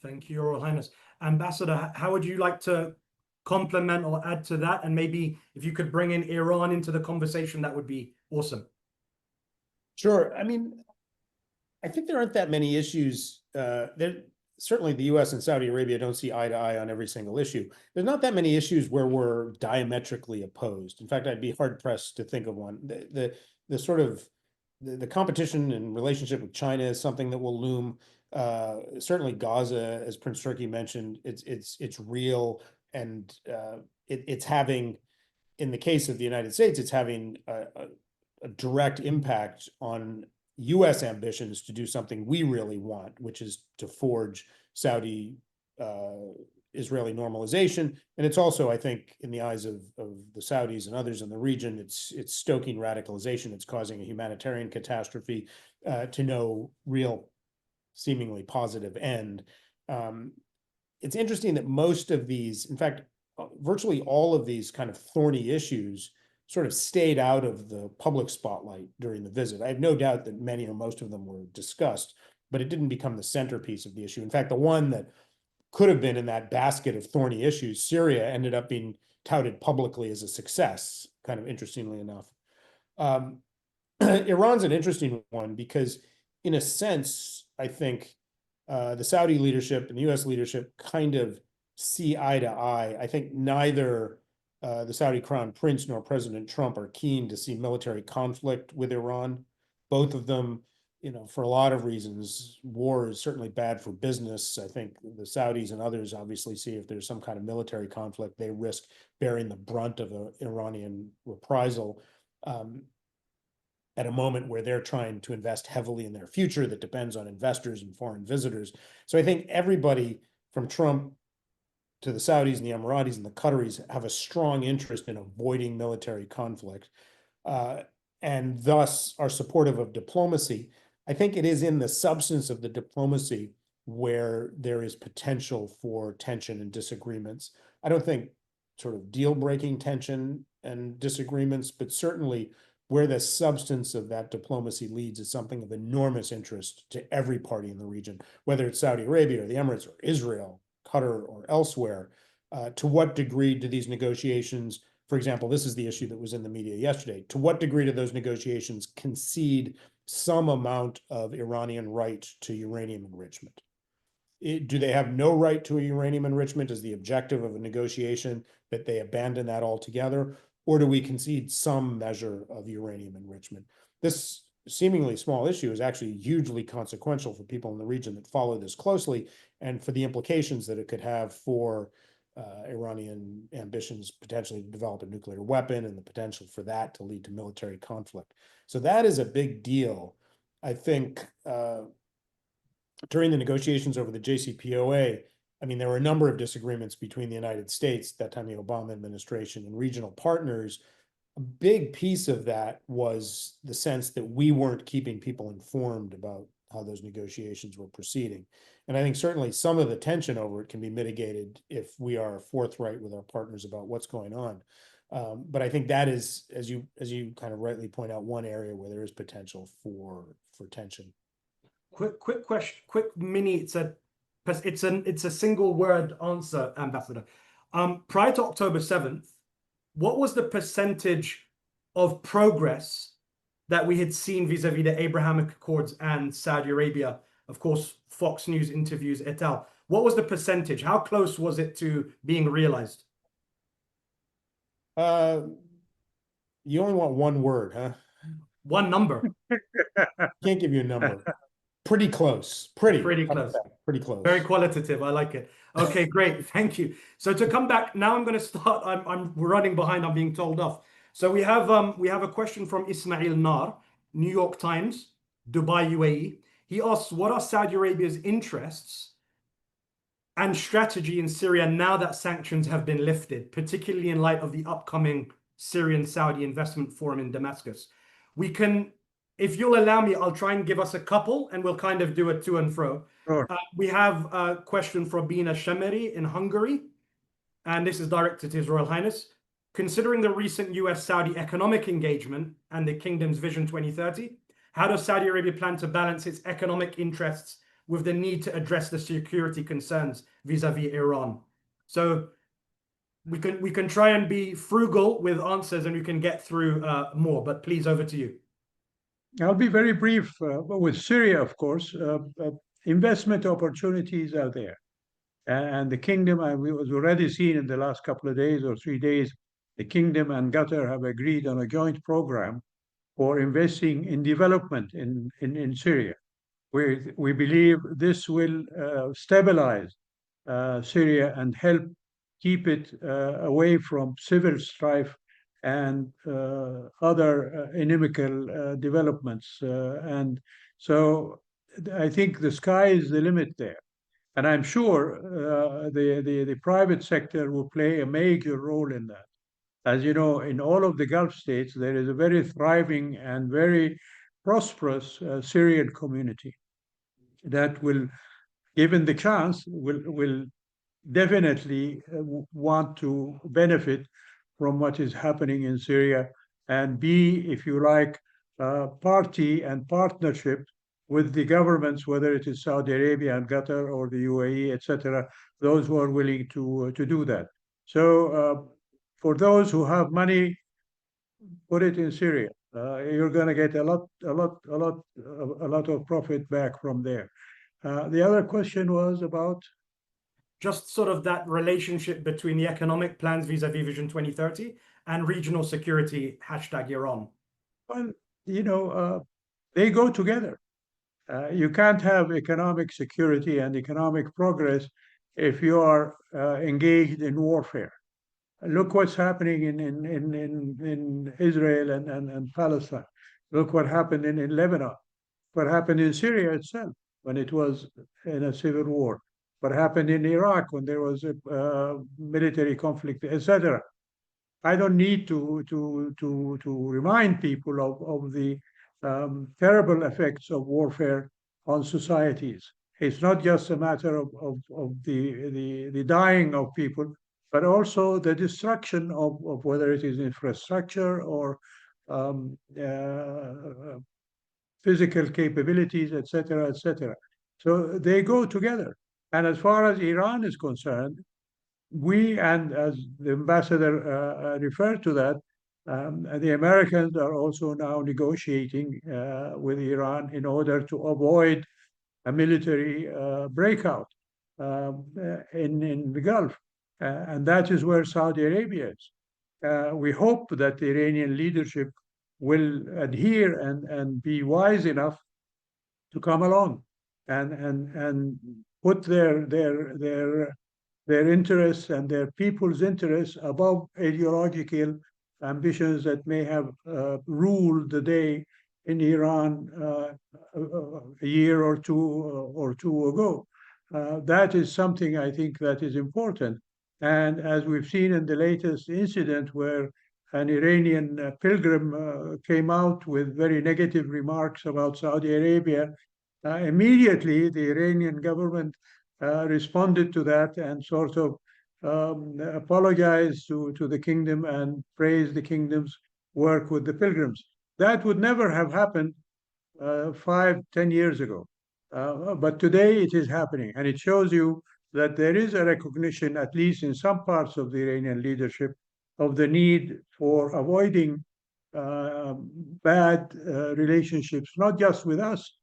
Thank you, Your Royal Highness. Ambassador, how would you like to complement or add to that? And maybe if you could bring in Iran into the conversation, that would be awesome. Sure. I mean, I think there aren't that many issues. Certainly the US and Saudi Arabia don't see eye to eye on every single issue. There's not that many issues where we're diametrically opposed. In fact, I'd be hard pressed to think of one. The sort of the competition and relationship with China is something that will loom. Certainly Gaza, as Prince Turki mentioned, it's real, and it's having, in the case of the United States, it's having a direct impact on US ambitions to do something we really want, which is to forge Saudi Israeli normalization. And it's also, I think, in the eyes of the Saudis and others in the region, it's stoking radicalization. It's causing a humanitarian catastrophe to no real seemingly positive end. It's interesting that most of these, in fact, virtually all of these kind of thorny issues sort of stayed out of the public spotlight during the visit. I have no doubt that many or most of them were discussed, but it didn't become the centerpiece of the issue. In fact, the one that could have been in that basket of thorny issues, Syria, ended up being touted publicly as a success, kind of interestingly enough. Iran's an interesting one because, in a sense, I think the Saudi leadership and the US leadership kind of see eye to eye. I think neither the Saudi Crown Prince nor President Trump are keen to see military conflict with Iran. Both of them, for a lot of reasons, war is certainly bad for business. I think the Saudis and others obviously see if there's some kind of military conflict, they risk bearing the brunt of an Iranian reprisal at a moment where they're trying to invest heavily in their future that depends on investors and foreign visitors. So I think everybody from Trump to the Saudis and the Emiratis and the Qataris have a strong interest in avoiding military conflict, and thus are supportive of diplomacy. I think it is in the substance of the diplomacy where there is potential for tension and disagreements. I don't think sort of deal-breaking tension and disagreements, but certainly where the substance of that diplomacy leads is something of enormous interest to every party in the region, whether it's Saudi Arabia or the Emirates or Israel, Qatar or elsewhere. To what degree do these negotiations, for example, this is the issue that was in the media yesterday, to what degree do those negotiations concede some amount of Iranian right to uranium enrichment? Do they have no right to a uranium enrichment as the objective of a negotiation, that they abandon that altogether? Or do we concede some measure of uranium enrichment? This seemingly small issue is actually hugely consequential for people in the region that follow this closely, and for the implications that it could have for Iranian ambitions potentially to develop a nuclear weapon and the potential for that to lead to military conflict. So that is a big deal. I think during the negotiations over the JCPOA, I mean, there were a number of disagreements between the United States, that time the Obama administration, and regional partners. A big piece of that was the sense that we weren't keeping people informed about how those negotiations were proceeding. And I think certainly some of the tension over it can be mitigated if we are forthright with our partners about what's going on. But I think that is, as you kind of rightly point out, one area where there is potential for tension. Quick question, quick mini. It's a single word answer, Ambassador. Prior to October 7th, what was the percentage of progress that we had seen vis-a-vis the Abrahamic Accords and Saudi Arabia? Of course, Fox News interviews et al. What was the percentage? How close was it to being realized? You only want one word, huh? One number. Can't give you a number. Pretty close. Pretty How about close. that? Pretty close. Very qualitative. I like it. Okay, great. Thank you. So to come back now, I'm going to start. I'm running behind. I'm being told off. So we have a question from Ismail Nar, New York Times, Dubai, UAE. He asks, what are Saudi Arabia's interests and strategy in Syria now that sanctions have been lifted, particularly in light of the upcoming Syrian-Saudi investment forum in Damascus? We can, if you'll allow me, I'll try and give us a couple and we'll kind of do a to and fro. Sure. We have a question from Bina Shameri in Hungary, and this is directed to His Royal Highness. Considering the recent US-Saudi economic engagement and the Kingdom's Vision 2030, how does Saudi Arabia plan to balance its economic interests with the need to address the security concerns vis-a-vis Iran? So we can try and be frugal with answers and we can get through more, but please, over to you. I'll be very brief. With Syria, of course, investment opportunities are there. And the Kingdom, and we was already seen in the last couple of days or 3 days, the Kingdom and Qatar have agreed on a joint program for investing in development in Syria. We believe this will stabilize Syria and help keep it away from civil strife and other inimical developments. And so I think the sky is the limit there. And I'm sure the private sector will play a major role in that. As you know, in all of the Gulf states, there is a very thriving and very prosperous Syrian community that will, given the chance, will definitely want to benefit from what is happening in Syria and be, if you like, party and partnership with the governments, whether it is Saudi Arabia and Qatar or the UAE, etc., those who are willing to do that. So for those who have money, put it in Syria. You're going to get a lot of profit back from there. The other question was about just sort of that relationship between the economic plans vis-a-vis Vision 2030 and regional security #Iran. Well, you know, they go together. You can't have economic security and economic progress if you are engaged in warfare. Look what's happening in Israel and Palestine. Look what happened in Lebanon. What happened in Syria itself when it was in a civil war. What happened in Iraq when there was a military conflict, etc. I don't need to remind people of the terrible effects of warfare on societies. It's not just a matter of the dying of people, but also the destruction of whether it is infrastructure or physical capabilities, etc., etc. So they go together. And as far as Iran is concerned, we, and as the ambassador referred to that, the Americans are also now negotiating with Iran in order to avoid a military breakout in the Gulf. And that is where Saudi Arabia is. We hope that the Iranian leadership will adhere and be wise enough to come along and put their interests and their people's interests above ideological ambitions that may have ruled the day in Iran a year or two ago. That is something I think that is important. And as we've seen in the latest incident where an Iranian pilgrim came out with very negative remarks about Saudi Arabia, immediately the Iranian government responded to that and sort of apologized to the kingdom and praised the kingdom's work with the pilgrims. That would never have happened 5-10 years ago. But today it is happening. And it shows you that there is a recognition, at least in some parts of the Iranian leadership, of the need for avoiding bad relationships, not just with us,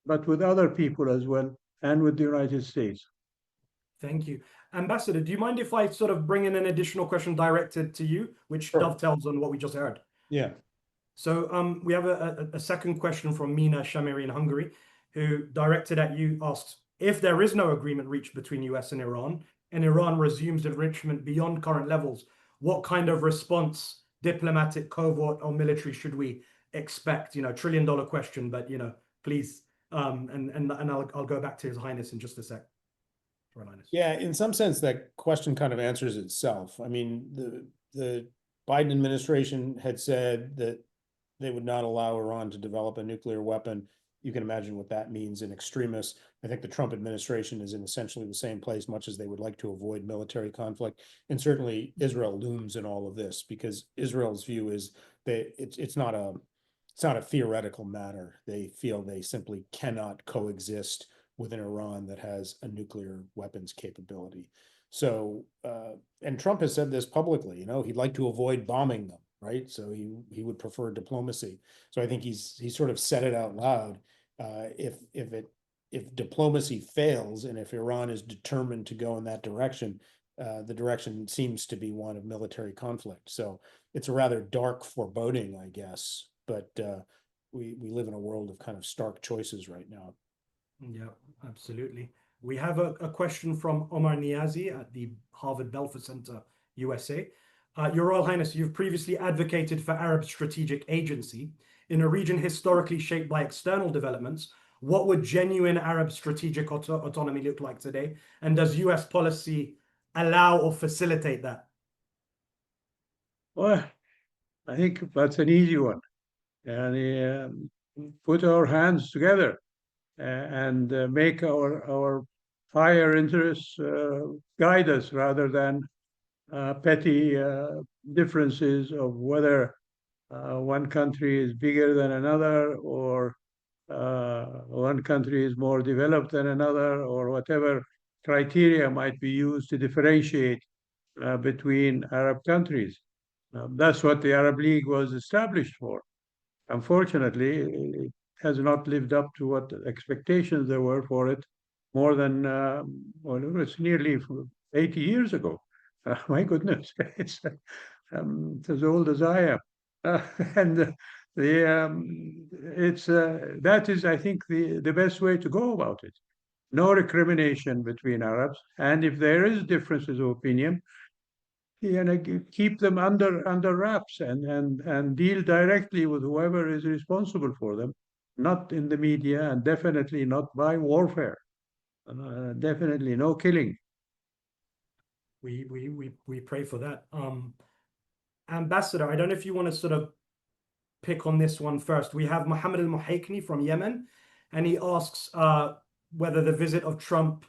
but with other people as well, and with the United States. Thank you. Ambassador, do you mind if I sort of bring in an additional question directed to you, which dovetails on what we just heard? Yeah. So we have a second question from Mina Shamiri in Hungary. who, directed at you, asks, if there is no agreement reached between US and Iran resumes enrichment beyond current levels, what kind of response, diplomatic, covert, or military should we expect? $1 trillion question, but please, and I'll go back to His Highness in just a sec. Royal Highness. Yeah, in some sense, that question kind of answers itself. I mean, the Biden administration had said that they would not allow Iran to develop a nuclear weapon. You can imagine what that means in extremis. I think the Trump administration is in essentially the same place, much as they would like to avoid military conflict. And certainly Israel looms in all of this, because Israel's view is that it's not a theoretical matter. They feel they simply cannot coexist with an Iran that has a nuclear weapons capability. So, and Trump has said this publicly, he'd like to avoid bombing them, right? So he would prefer diplomacy. So I think he's sort of said it out loud. If diplomacy fails, and if Iran is determined to go in that direction, the direction seems to be one of military conflict. So it's a rather dark foreboding, I guess. But we live in a world of kind of stark choices right now. Yeah, absolutely. We have a question from Omar Niazi at the Harvard Belfer Center, USA. Your Royal Highness, you've previously advocated for Arab strategic agency in a region historically shaped by external developments. What would genuine Arab strategic autonomy look like today? And does US policy allow or facilitate that? Well, I think that's an easy one. And put our hands together and make our higher interests guide us, rather than petty differences of whether one country is bigger than another, or one country is more developed than another, or whatever criteria might be used to differentiate between Arab countries. That's what the Arab League was established for. Unfortunately, it has not lived up to what the expectations there were for it more than, well, it's nearly 80 years ago. My goodness, it's as old as I am. And that is, I think, the best way to go about it. No recrimination between Arabs, and if there is differences of opinion, keep them under wraps and deal directly with whoever is responsible for them, not in the media, and definitely not by warfare. Definitely no killing. We pray for that. Ambassador, I don't know if you want to sort of pick on this one first. We have Mohammed al-Muhaikni from Yemen, and he asks whether the visit of Trump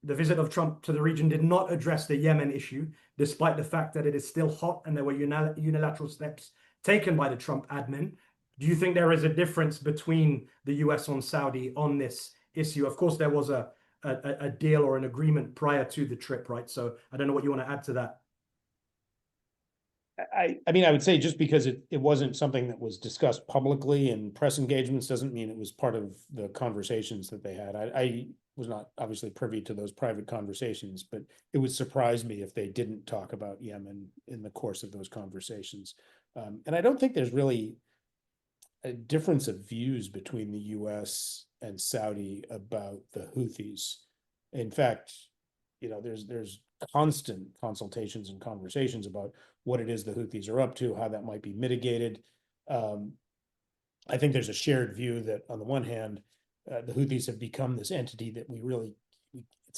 to the region did not address the Yemen issue, despite the fact that it is still hot and there were unilateral steps taken by the Trump admin. Do you think there is a difference between the US and Saudi on this issue? Of course, there was a deal or an agreement prior to the trip, right? So I don't know what you want to add to that. I mean, I would say just because it wasn't something that was discussed publicly in press engagements doesn't mean it was part of the conversations that they had. I was not obviously privy to those private conversations, but it would surprise me if they didn't talk about Yemen in the course of those conversations. And I don't think there's really a difference of views between the US and Saudi about the Houthis. In fact, there's constant consultations and conversations about what it is the Houthis are up to, how that might be mitigated. I think there's a shared view that on the one hand, the Houthis have become this entity that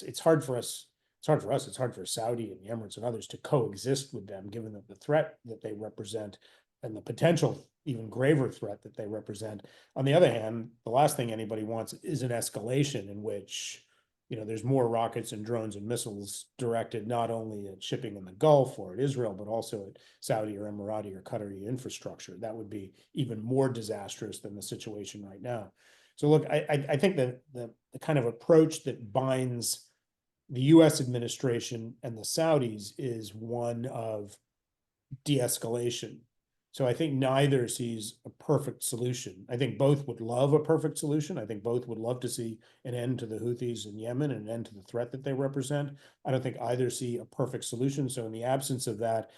it's hard for us, it's hard for Saudi and the Emirates and others to coexist with them, given that the threat that they represent and the potential even graver threat that they represent. On the other hand, the last thing anybody wants is an escalation in which there's more rockets and drones and missiles directed not only at shipping in the Gulf or at Israel, but also at Saudi or Emirati or Qatari infrastructure. That would be even more disastrous than the situation right now. So look, I think that the kind of approach that binds the US administration and the Saudis is one of de-escalation. So I think neither sees a perfect solution. I think both would love a perfect solution. I think both would love to see an end to the Houthis in Yemen and an end to the threat that they represent. I don't think either see a perfect solution. So in the absence of that,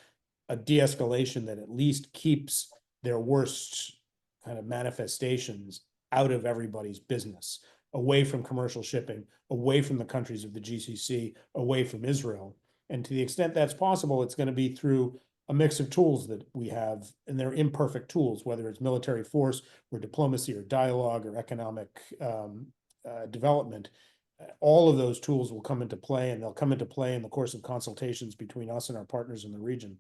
a de-escalation that at least keeps their worst kind of manifestations out of everybody's business, away from commercial shipping, away from the countries of the GCC, away from Israel. And to the extent that's possible, it's going to be through a mix of tools that we have, and they're imperfect tools, whether it's military force or diplomacy or dialogue or economic development. All of those tools will come into play, and they'll come into play in the course of consultations between us and our partners in the region.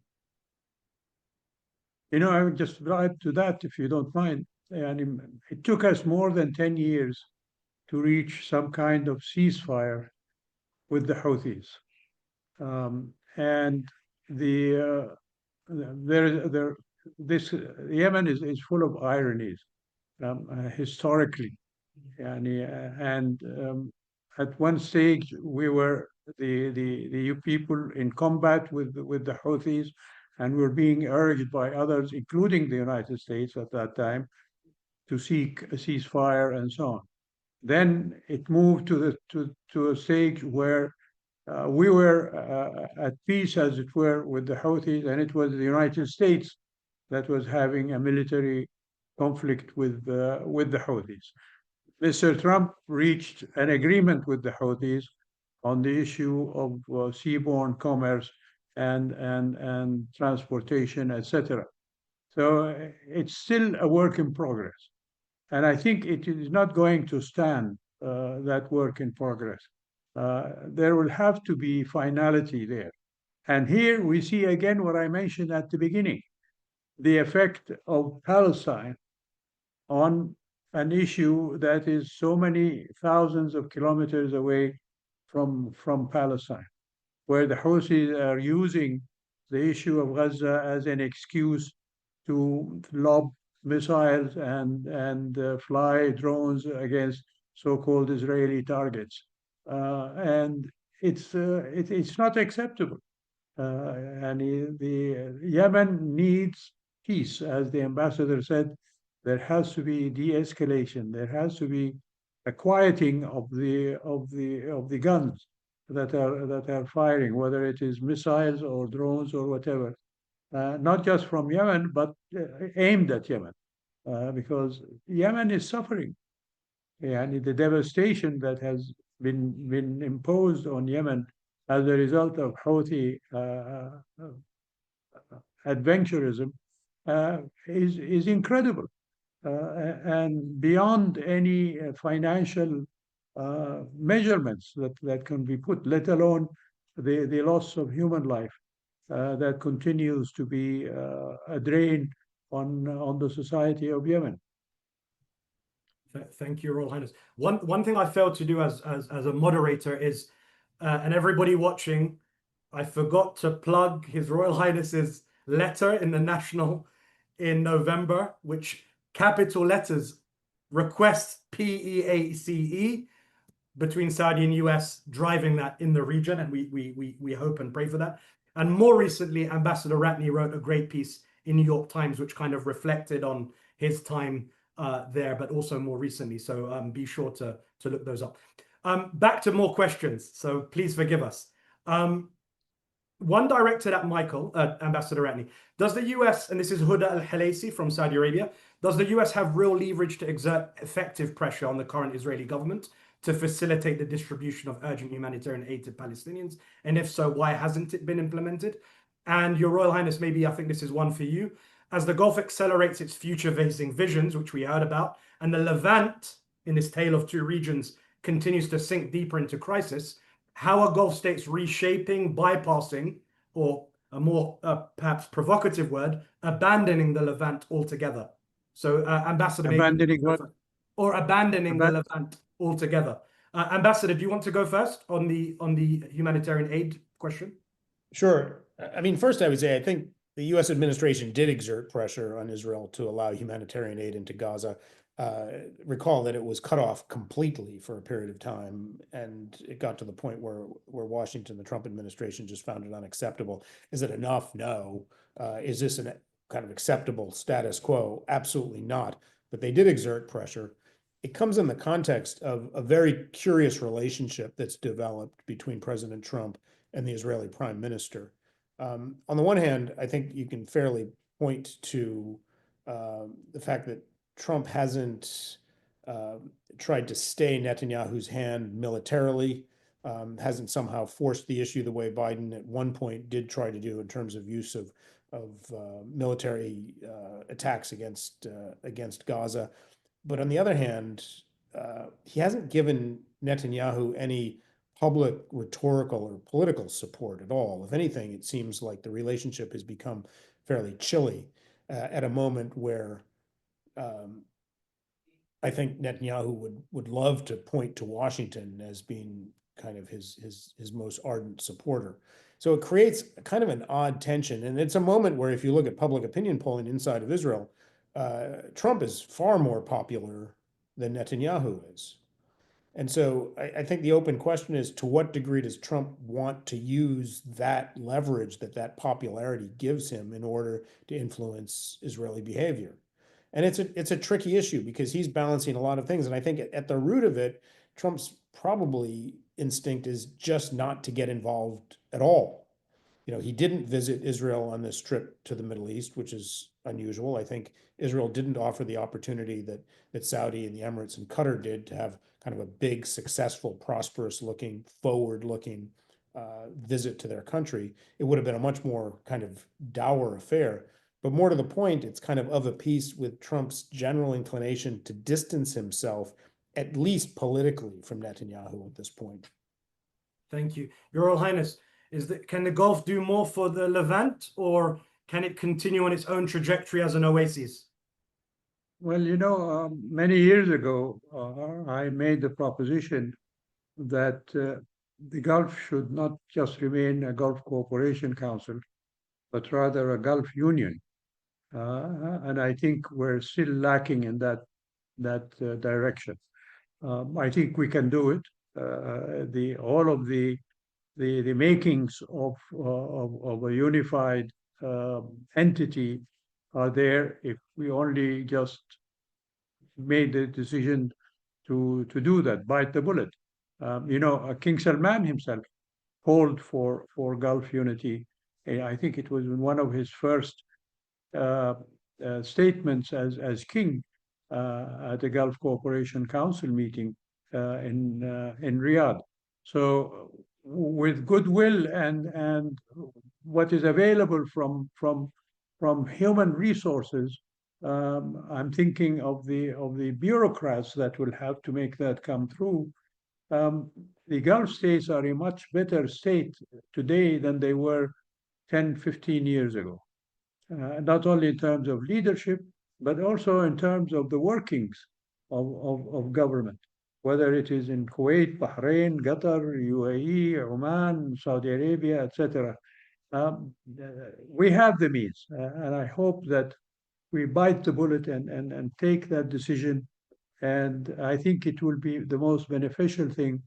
You know, I would just add to that, if you don't mind. And it took us more than 10 years to reach some kind of ceasefire with the Houthis. And this Yemen is full of ironies, historically. And at one stage, we were the people in combat with the Houthis, and were being urged by others, including the United States at that time, to seek a ceasefire and so on. Then it moved to a stage where we were at peace, as it were, with the Houthis, and it was the United States that was having a military conflict with the Houthis. Mr. Trump reached an agreement with the Houthis on the issue of seaborne commerce and transportation, etc. So it's still a work in progress. And I think it is not going to stand that work in progress. There will have to be finality there. And here we see again what I mentioned at the beginning, the effect of Palestine on an issue that is so many thousands of kilometers away from Palestine, where the Houthis are using the issue of Gaza as an excuse to lob missiles and fly drones against so-called Israeli targets. And it's not acceptable. And the Yemen needs peace, as the ambassador said. There has to be de-escalation. There has to be a quieting of the guns that are firing, whether it is missiles or drones or whatever. Not just from Yemen, but aimed at Yemen, because Yemen is suffering. And the devastation that has been imposed on Yemen as a result of Houthi adventurism is incredible, and beyond any financial measurements that can be put, let alone the loss of human life that continues to be a drain on the society of Yemen. Thank you, Royal Highness. One thing I failed to do as a moderator is, and everybody watching, I forgot to plug His Royal Highness's letter in the National in November, which capital letters requests PEACE between Saudi and US, driving that in the region, and we hope and pray for that. And more recently, Ambassador Ratney wrote a great piece in New York Times, which kind of reflected on his time there, but also more recently. So be sure to look those up. Back to more questions. So please forgive us. One directed at Michael, Ambassador Ratney. Does the US, and this is Huda Al-Halaisi from Saudi Arabia, does the US have real leverage to exert effective pressure on the current Israeli government to facilitate the distribution of urgent humanitarian aid to Palestinians? And if so, why hasn't it been implemented? And Your Royal Highness, maybe I think this is one for you. As the Gulf accelerates its future-facing visions, which we heard about, and the Levant, in this tale of two regions, continues to sink deeper into crisis, how are Gulf states reshaping, bypassing, or a more perhaps provocative word, abandoning the Levant altogether? So, Ambassador, abandoning what? Or abandoning the Levant altogether. Ambassador, do you want to go first on the humanitarian aid question? Sure. I mean, first I would say I think the U.S. administration did exert pressure on Israel to allow humanitarian aid into Gaza. Recall that it was cut off completely for a period of time, and it got to the point where Washington, the Trump administration, just found it unacceptable. Is it enough? No. Is this a kind of acceptable status quo? Absolutely not. But they did exert pressure. It comes in the context of a very curious relationship that's developed between President Trump and the Israeli Prime Minister. On the one hand, I think you can fairly point to the fact that Trump hasn't tried to stay Netanyahu's hand militarily, hasn't somehow forced the issue the way Biden at one point did try to do in terms of use of military attacks against Gaza. But on the other hand, he hasn't given Netanyahu any public rhetorical or political support at all. If anything, it seems like the relationship has become fairly chilly at a moment where I think Netanyahu would love to point to Washington as being kind of his most ardent supporter. So it creates kind of an odd tension. And it's a moment where if you look at public opinion polling inside of Israel, Trump is far more popular than Netanyahu is. And so I think the open question is, to what degree does Trump want to use that leverage that popularity gives him in order to influence Israeli behavior? And it's a tricky issue because he's balancing a lot of things. And I think at the root of it, Trump's probably instinct is just not to get involved at all. You know, he didn't visit Israel on this trip to the Middle East, which is unusual. I think Israel didn't offer the opportunity that Saudi and the Emirates and Qatar did to have kind of a big, successful, prosperous looking, forward looking visit to their country. It would have been a much more kind of dour affair. But more to the point, it's kind of a piece with Trump's general inclination to distance himself, at least politically, from Netanyahu at this point. Thank you. Your Royal Highness, can the Gulf do more for the Levant, or can it continue on its own trajectory as an oasis? Well, you know, many years ago, I made the proposition that the Gulf should not just remain a Gulf Cooperation Council, but rather a Gulf Union. And I think we're still lacking in that direction. I think we can do it. All of the makings of a unified entity are there if we only just made the decision to do that, bite the bullet. You know, King Salman himself called for Gulf unity. I think it was one of his first statements as king at the Gulf Cooperation Council meeting in Riyadh. So with goodwill and what is available from human resources, I'm thinking of the bureaucrats that will have to make that come through. The Gulf states are in a much better state today than they were 10, 15 years ago. Not only in terms of leadership, but also in terms of the workings of government, whether it is in Kuwait, Bahrain, Qatar, UAE, Oman, Saudi Arabia, etc. We have the means, and I hope that we bite the bullet and take that decision. And I think it will be the most beneficial thing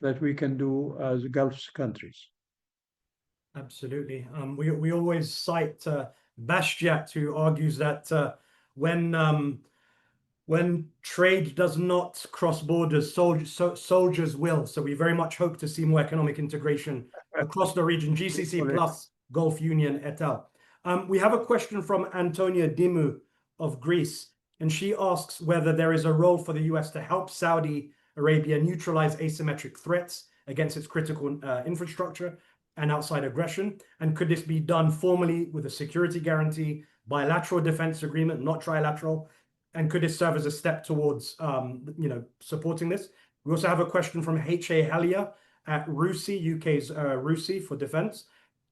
that we can do as Gulf countries. Absolutely. We always cite Basquiat, who argues that when trade does not cross borders, soldiers will. So we very much hope to see more economic integration across the region, GCC plus Gulf Union et al. We have a question from Antonia Dimu of Greece, and she asks whether there is a role for the US to help Saudi Arabia neutralize asymmetric threats against its critical infrastructure and outside aggression, and could this be done formally with a security guarantee, bilateral defense agreement, not trilateral, and could this serve as a step towards supporting this? We also have a question from H.A. Halia at RUSI, UK's RUSI for defense.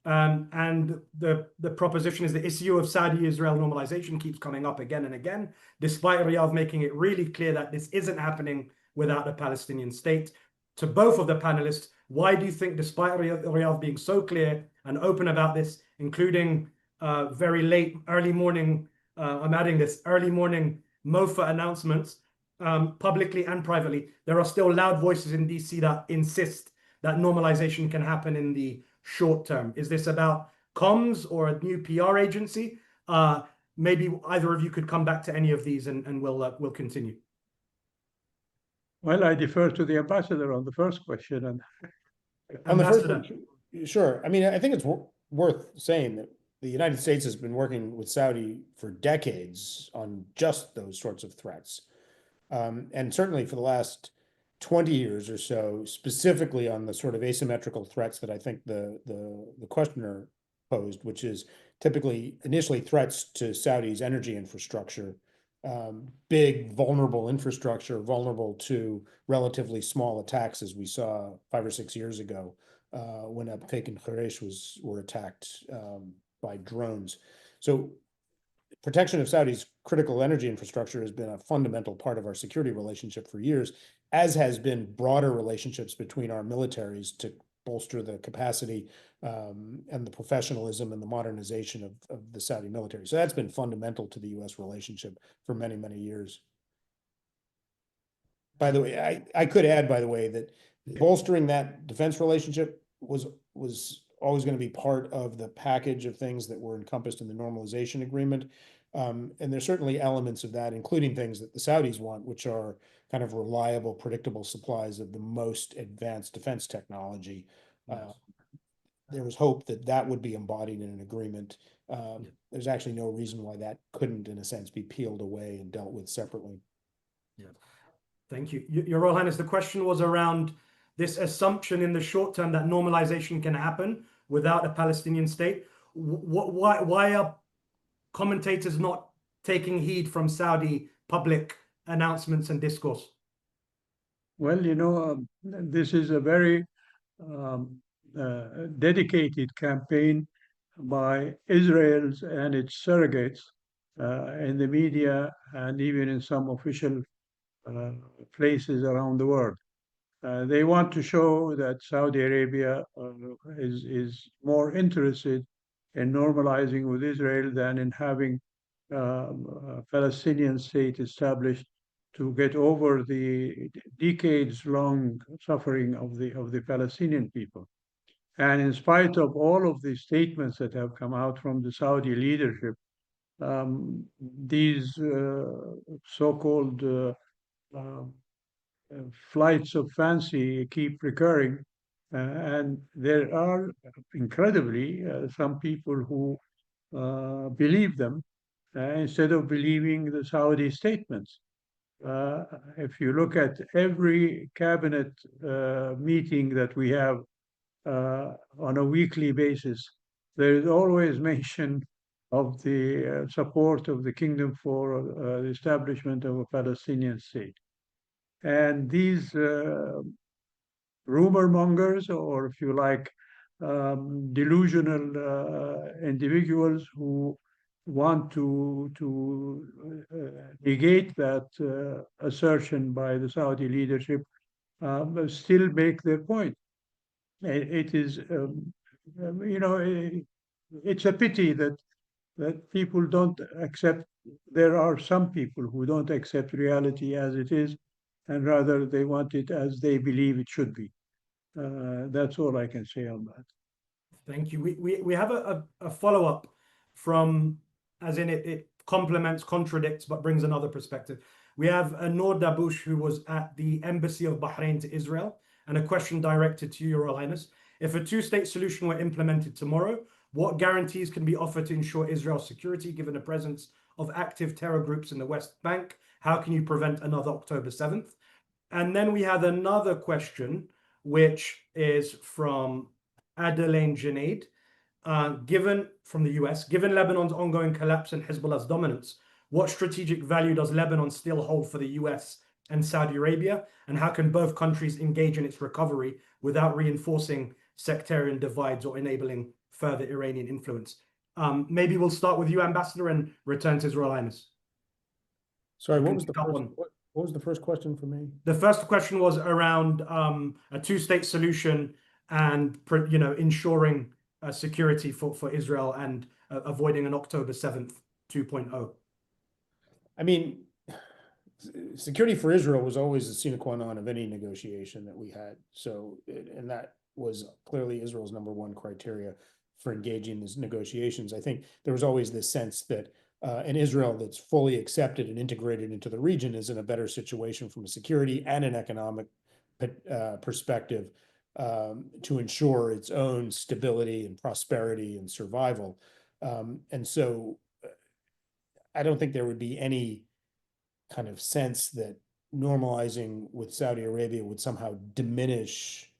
And the proposition is the issue of Saudi-Israel normalization keeps coming up again and again, despite Riyadh making it really clear that this isn't happening without a Palestinian state. To both of the panelists, why do you think, despite Riyadh being so clear and open about this, including very late, early morning, I'm adding this, early morning MOFA announcements, publicly and privately, there are still loud voices in DC that insist that normalization can happen in the short term? Is this about comms or a new PR agency? Maybe either of you could come back to any of these and we'll continue. Well, I defer to the ambassador on the first question. And on the first one, sure. I mean, I think it's worth saying that the United States has been working with Saudi for decades on just those sorts of threats. And certainly for the last 20 years or so, specifically on the sort of asymmetrical threats that I think the questioner posed, which is typically initially threats to Saudi's energy infrastructure, big vulnerable infrastructure, vulnerable to relatively small attacks, as we saw 5 or 6 years ago when Abqaiq and Khuresh were attacked by drones. So protection of Saudi's critical energy infrastructure has been a fundamental part of our security relationship for years, as has been broader relationships between our militaries to bolster the capacity and the professionalism and the modernization of the Saudi military. So that's been fundamental to the U.S. relationship for many, many years. By the way, I could add, by the way, that bolstering that defense relationship was always going to be part of the package of things that were encompassed in the normalization agreement. And there's certainly elements of that, including things that the Saudis want, which are kind of reliable, predictable supplies of the most advanced defense technology. There was hope that that would be embodied in an agreement. There's actually no reason why that couldn't, in a sense, be peeled away and dealt with separately. Yeah. Thank you. Your Royal Highness, the question was around this assumption in the short term that normalization can happen without a Palestinian state. Why are commentators not taking heed from Saudi public announcements and discourse? Well, this is a very dedicated campaign by Israel's and its surrogates in the media and even in some official places around the world. They want to show that Saudi Arabia is more interested in normalizing with Israel than in having a Palestinian state established to get over the decades-long suffering of the Palestinian people. And in spite of all of the statements that have come out from the Saudi leadership, these so-called flights of fancy keep recurring. And there are incredibly some people who believe them instead of believing the Saudi statements. If you look at every cabinet meeting that we have on a weekly basis, there is always mention of the support of the kingdom for the establishment of a Palestinian state. And these rumor mongers, or if you like, delusional individuals who want to negate that assertion by the Saudi leadership still make their point. It is, it's a pity that people don't accept. There are some people who don't accept reality as it is, and rather they want it as they believe it should be. That's all I can say on that. Thank you. We have a follow-up from, as in it complements, contradicts, but brings another perspective. We have Noor Dabush, who was at the Embassy of Bahrain to Israel, and a question directed to you, Your Royal Highness. If a two-state solution were implemented tomorrow, what guarantees can be offered to ensure Israel's security, given the presence of active terror groups in the West Bank? How can you prevent another October 7th? And then we had another question, which is from Adelaine Junaid. From the US, given Lebanon's ongoing collapse and Hezbollah's dominance, what strategic value does Lebanon still hold for the US and Saudi Arabia? And how can both countries engage in its recovery without reinforcing sectarian divides or enabling further Iranian influence? Maybe we'll start with you, Ambassador, and return to His Royal Highness. Sorry, what was the first question for me? The first question was around a two-state solution and ensuring security for Israel and avoiding an October 7th 2.0. I mean, security for Israel was always a sine qua non of any negotiation that we had. So, and that was clearly Israel's #1 criteria for engaging in these negotiations. I think there was always this sense that an Israel that's fully accepted and integrated into the region is in a better situation from a security and an economic perspective to ensure its own stability and prosperity and survival. And so I don't think there would be any kind of sense that normalizing with Saudi Arabia would somehow diminish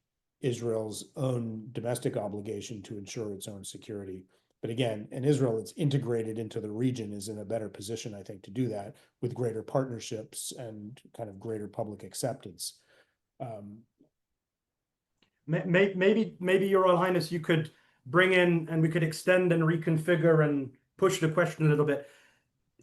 Israel's own domestic obligation to ensure its own security. But again, in Israel, it's integrated into the region, is in a better position, I think, to do that with greater partnerships and kind of greater public acceptance. Maybe Your Royal Highness, you could bring in and we could extend and reconfigure and push the question a little bit.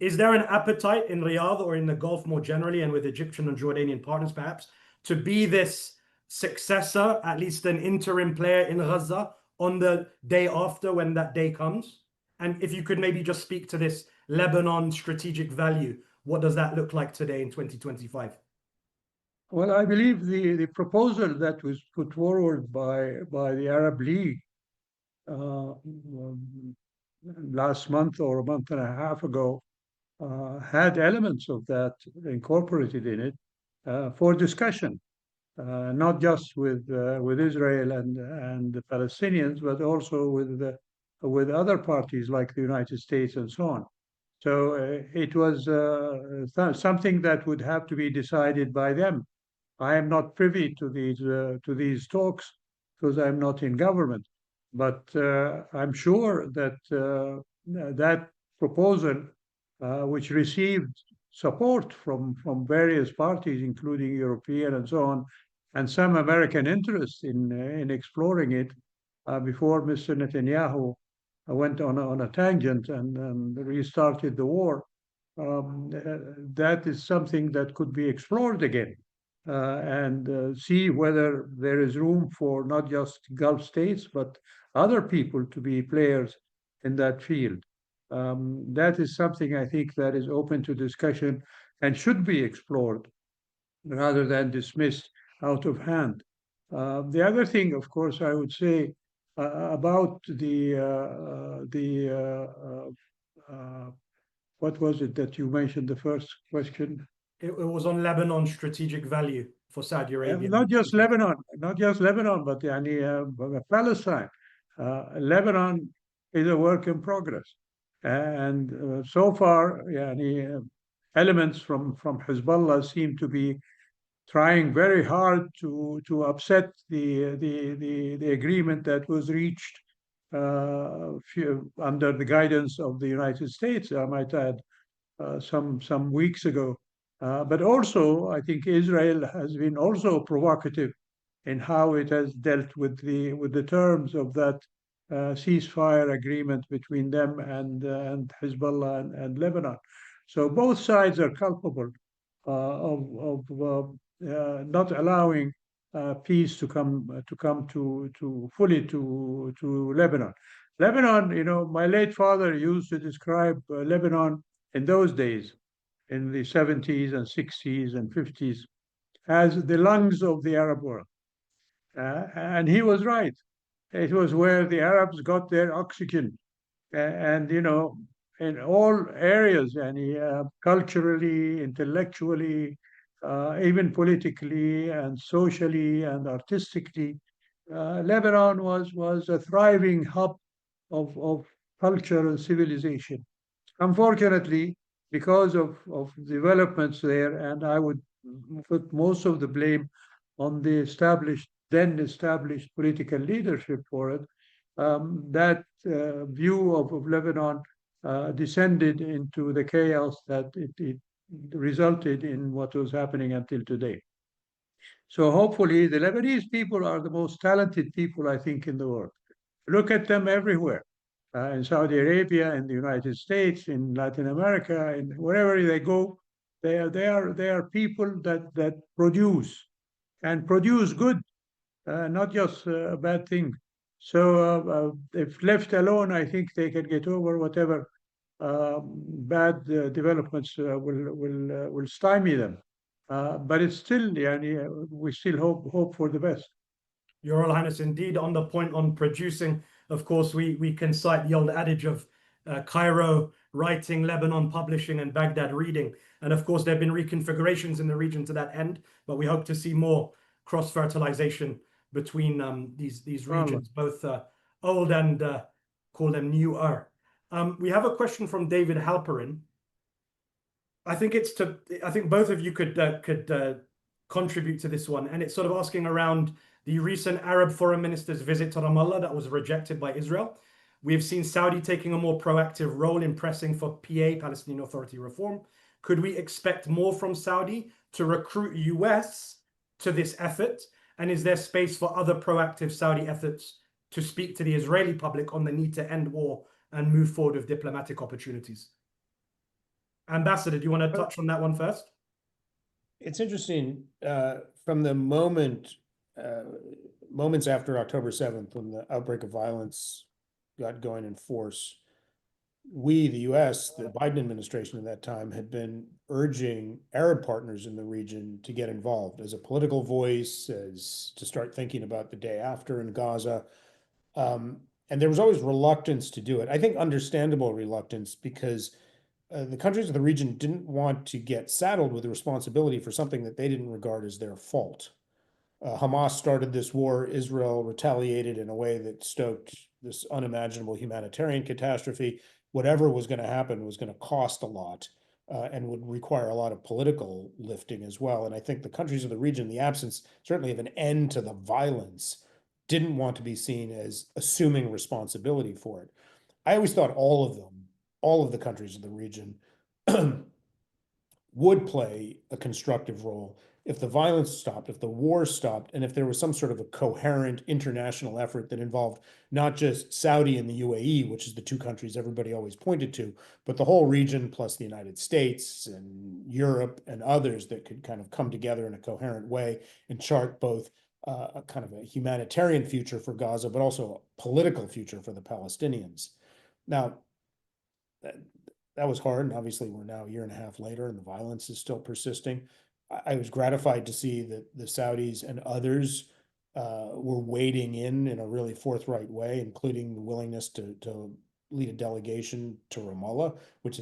Is there an appetite in Riyadh or in the Gulf more generally, and with Egyptian and Jordanian partners perhaps, to be this successor, at least an interim player in Gaza on the day after, when that day comes? And if you could maybe just speak to this Lebanon strategic value, what does that look like today in 2025? Well, I believe the proposal that was put forward by the Arab League last month or a month and a half ago had elements of that incorporated in it for discussion, not just with Israel and the Palestinians, but also with other parties like the United States and so on. So it was something that would have to be decided by them. I am not privy to these talks because I'm not in government, but I'm sure that that proposal, which received support from various parties, including European and so on, and some American interest in exploring it, before Mr. Netanyahu went on a tangent and restarted the war. That is something that could be explored again. And see whether there is room for not just Gulf states, but other people to be players in that field. That is something I think that is open to discussion and should be explored rather than dismissed out of hand. The other thing, of course, I would say about what was it that you mentioned, the first question? It was on Lebanon strategic value for Saudi Arabia. Not just Lebanon, but Palestine. Lebanon is a work in progress. And so far, elements from Hezbollah seem to be trying very hard to upset the agreement that was reached under the guidance of the United States, I might add, some weeks ago. But also, I think Israel has been also provocative in how it has dealt with the terms of that ceasefire agreement between them and Hezbollah and Lebanon. So both sides are culpable of not allowing peace to come fully to Lebanon. Lebanon, my late father used to describe Lebanon in those days, in the 70s and 60s and 50s, as the lungs of the Arab world. And he was right. It was where the Arabs got their oxygen. And in all areas, culturally, intellectually, even politically and socially and artistically, Lebanon was a thriving hub of culture and civilization. Unfortunately, because of developments there, and I would put most of the blame on the then established political leadership for it, that view of Lebanon descended into the chaos that it resulted in what was happening until today. So hopefully the Lebanese people are the most talented people, I think, in the world. Look at them everywhere. In Saudi Arabia, in the United States, in Latin America, and wherever they go, they are people that produce and produce good, not just a bad thing. So if left alone, I think they can get over whatever bad developments will stymie them. But it's still, we still hope for the best. Your Royal Highness, indeed, on the point on producing, of course, we can cite the old adage of Cairo writing, Lebanon publishing, and Baghdad reading. And of course, there have been reconfigurations in the region to that end, but we hope to see more cross-fertilization between these regions, both old and call them newer. We have a question from David Halperin. I think both of you could contribute to this one, and it's sort of asking around the recent Arab foreign minister's visit to Ramallah that was rejected by Israel. We have seen Saudi taking a more proactive role in pressing for PA, Palestinian Authority reform. Could we expect more from Saudi to recruit US to this effort? And is there space for other proactive Saudi efforts to speak to the Israeli public on the need to end war and move forward with diplomatic opportunities? Ambassador, do you want to touch on that one first? It's interesting, from the moments after October 7th, when the outbreak of violence got going in force, we, the US, the Biden administration at that time, had been urging Arab partners in the region to get involved as a political voice, as to start thinking about the day after in Gaza. And there was always reluctance to do it. I think understandable reluctance, because the countries of the region didn't want to get saddled with the responsibility for something that they didn't regard as their fault. Hamas started this war. Israel retaliated in a way that stoked this unimaginable humanitarian catastrophe. Whatever was going to happen was going to cost a lot, and would require a lot of political lifting as well. And I think the countries of the region, the absence certainly of an end to the violence, didn't want to be seen as assuming responsibility for it. I always thought all of the countries of the region would play a constructive role if the violence stopped, if the war stopped, and if there was some sort of a coherent international effort that involved not just Saudi and the UAE, which is the two countries everybody always pointed to, but the whole region, plus the United States and Europe and others that could kind of come together in a coherent way and chart both a kind of a humanitarian future for Gaza, but also a political future for the Palestinians. Now, that was hard, and obviously we're now a year and a half later and the violence is still persisting. I was gratified to see that the Saudis and others were wading in a really forthright way, including the willingness to lead a delegation to Ramallah, which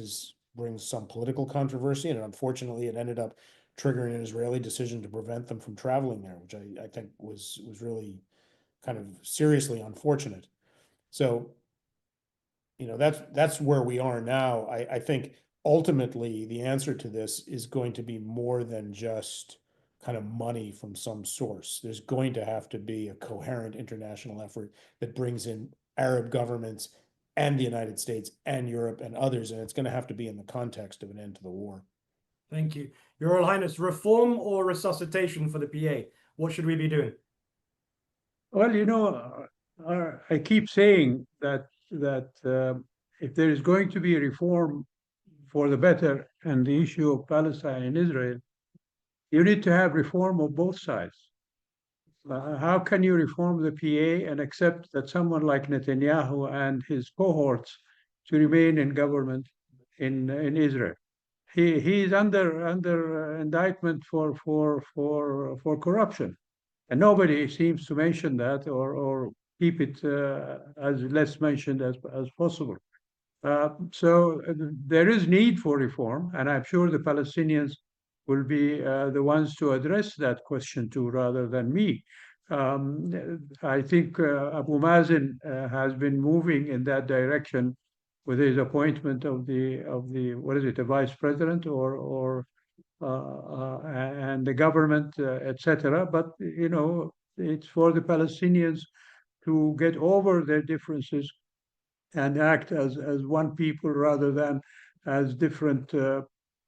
brings some political controversy, and unfortunately it ended up triggering an Israeli decision to prevent them from traveling there, which I think was really kind of seriously unfortunate. So, you know, that's where we are now. I think ultimately the answer to this is going to be more than just kind of money from some source. There's going to have to be a coherent international effort that brings in Arab governments and the United States and Europe and others, and it's going to have to be in the context of an end to the war. Thank you. Your Royal Highness, reform or resuscitation for the PA? What should we be doing? Well, you know, I keep saying that if there is going to be a reform for the better and the issue of Palestine and Israel, you need to have reform of both sides. How can you reform the PA and accept that someone like Netanyahu and his cohorts to remain in government in Israel? He's under indictment for corruption, and nobody seems to mention that or keep it as less mentioned as possible. So there is need for reform, and I'm sure the Palestinians will be the ones to address that question too, rather than me. I think Abu Mazen has been moving in that direction with his appointment of the what is it, a vice president and the government, etc. But you know, it's for the Palestinians to get over their differences and act as one people rather than as different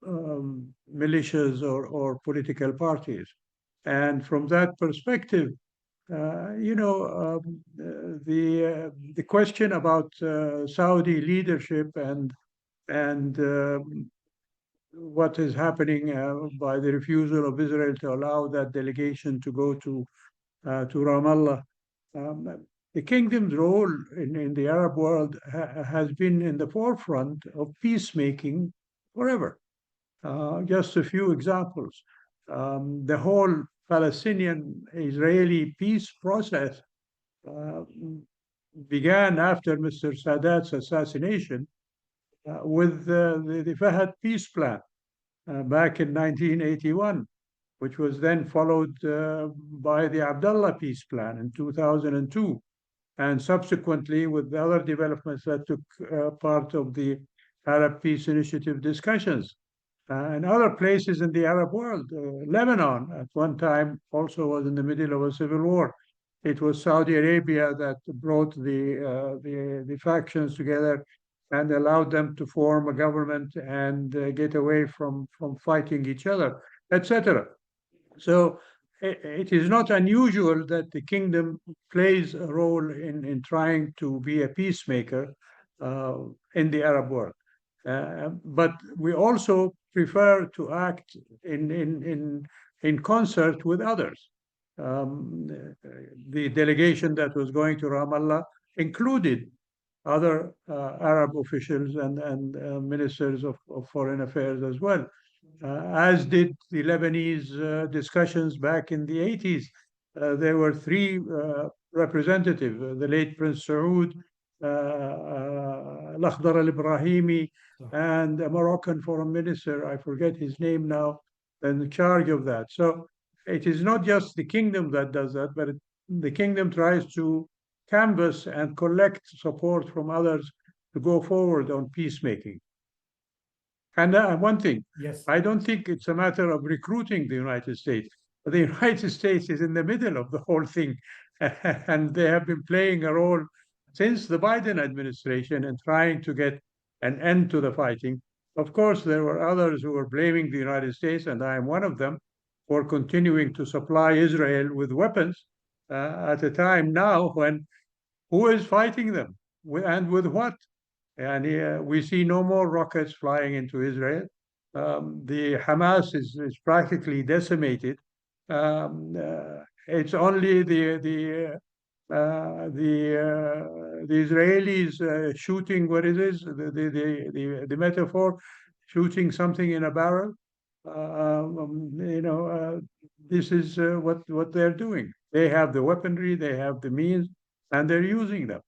militias or political parties. And from that perspective, you know, the question about Saudi leadership and what is happening by the refusal of Israel to allow that delegation to go to Ramallah. The kingdom's role in the Arab world has been in the forefront of peacemaking forever. Just a few examples. The whole Palestinian-Israeli peace process began after Mr. Sadat's assassination with the Fahad peace plan back in 1981, which was then followed by the Abdullah peace plan in 2002, and subsequently with the other developments that took part of the Arab Peace Initiative discussions. and other places in the Arab world. Lebanon at one time also was in the middle of a civil war. It was Saudi Arabia that brought the factions together and allowed them to form a government and get away from fighting each other, etc. So it is not unusual that the kingdom plays a role in trying to be a peacemaker in the Arab world. But we also prefer to act in concert with others. The delegation that was going to Ramallah included other Arab officials and ministers of foreign affairs as well, as did the Lebanese discussions back in the 80s. There were three representatives, the late Prince Saud, Lakhdar al-Ibrahimi, and a Moroccan foreign minister, I forget his name now, in charge of that. So it is not just the kingdom that does that, but the kingdom tries to canvass and collect support from others to go forward on peacemaking. And one thing, Yes. I don't think it's a matter of recruiting the United States. The United States is in the middle of the whole thing, and they have been playing a role since the Biden administration in trying to get an end to the fighting. Of course, there were others who were blaming the United States, and I am one of them, for continuing to supply Israel with weapons at a time now when who is fighting them and with what? And we see no more rockets flying into Israel. The Hamas is practically decimated. It's only the Israelis shooting, what it is, the metaphor, shooting something in a barrel. This is what they're doing. They have the weaponry, they have the means, and they're using them.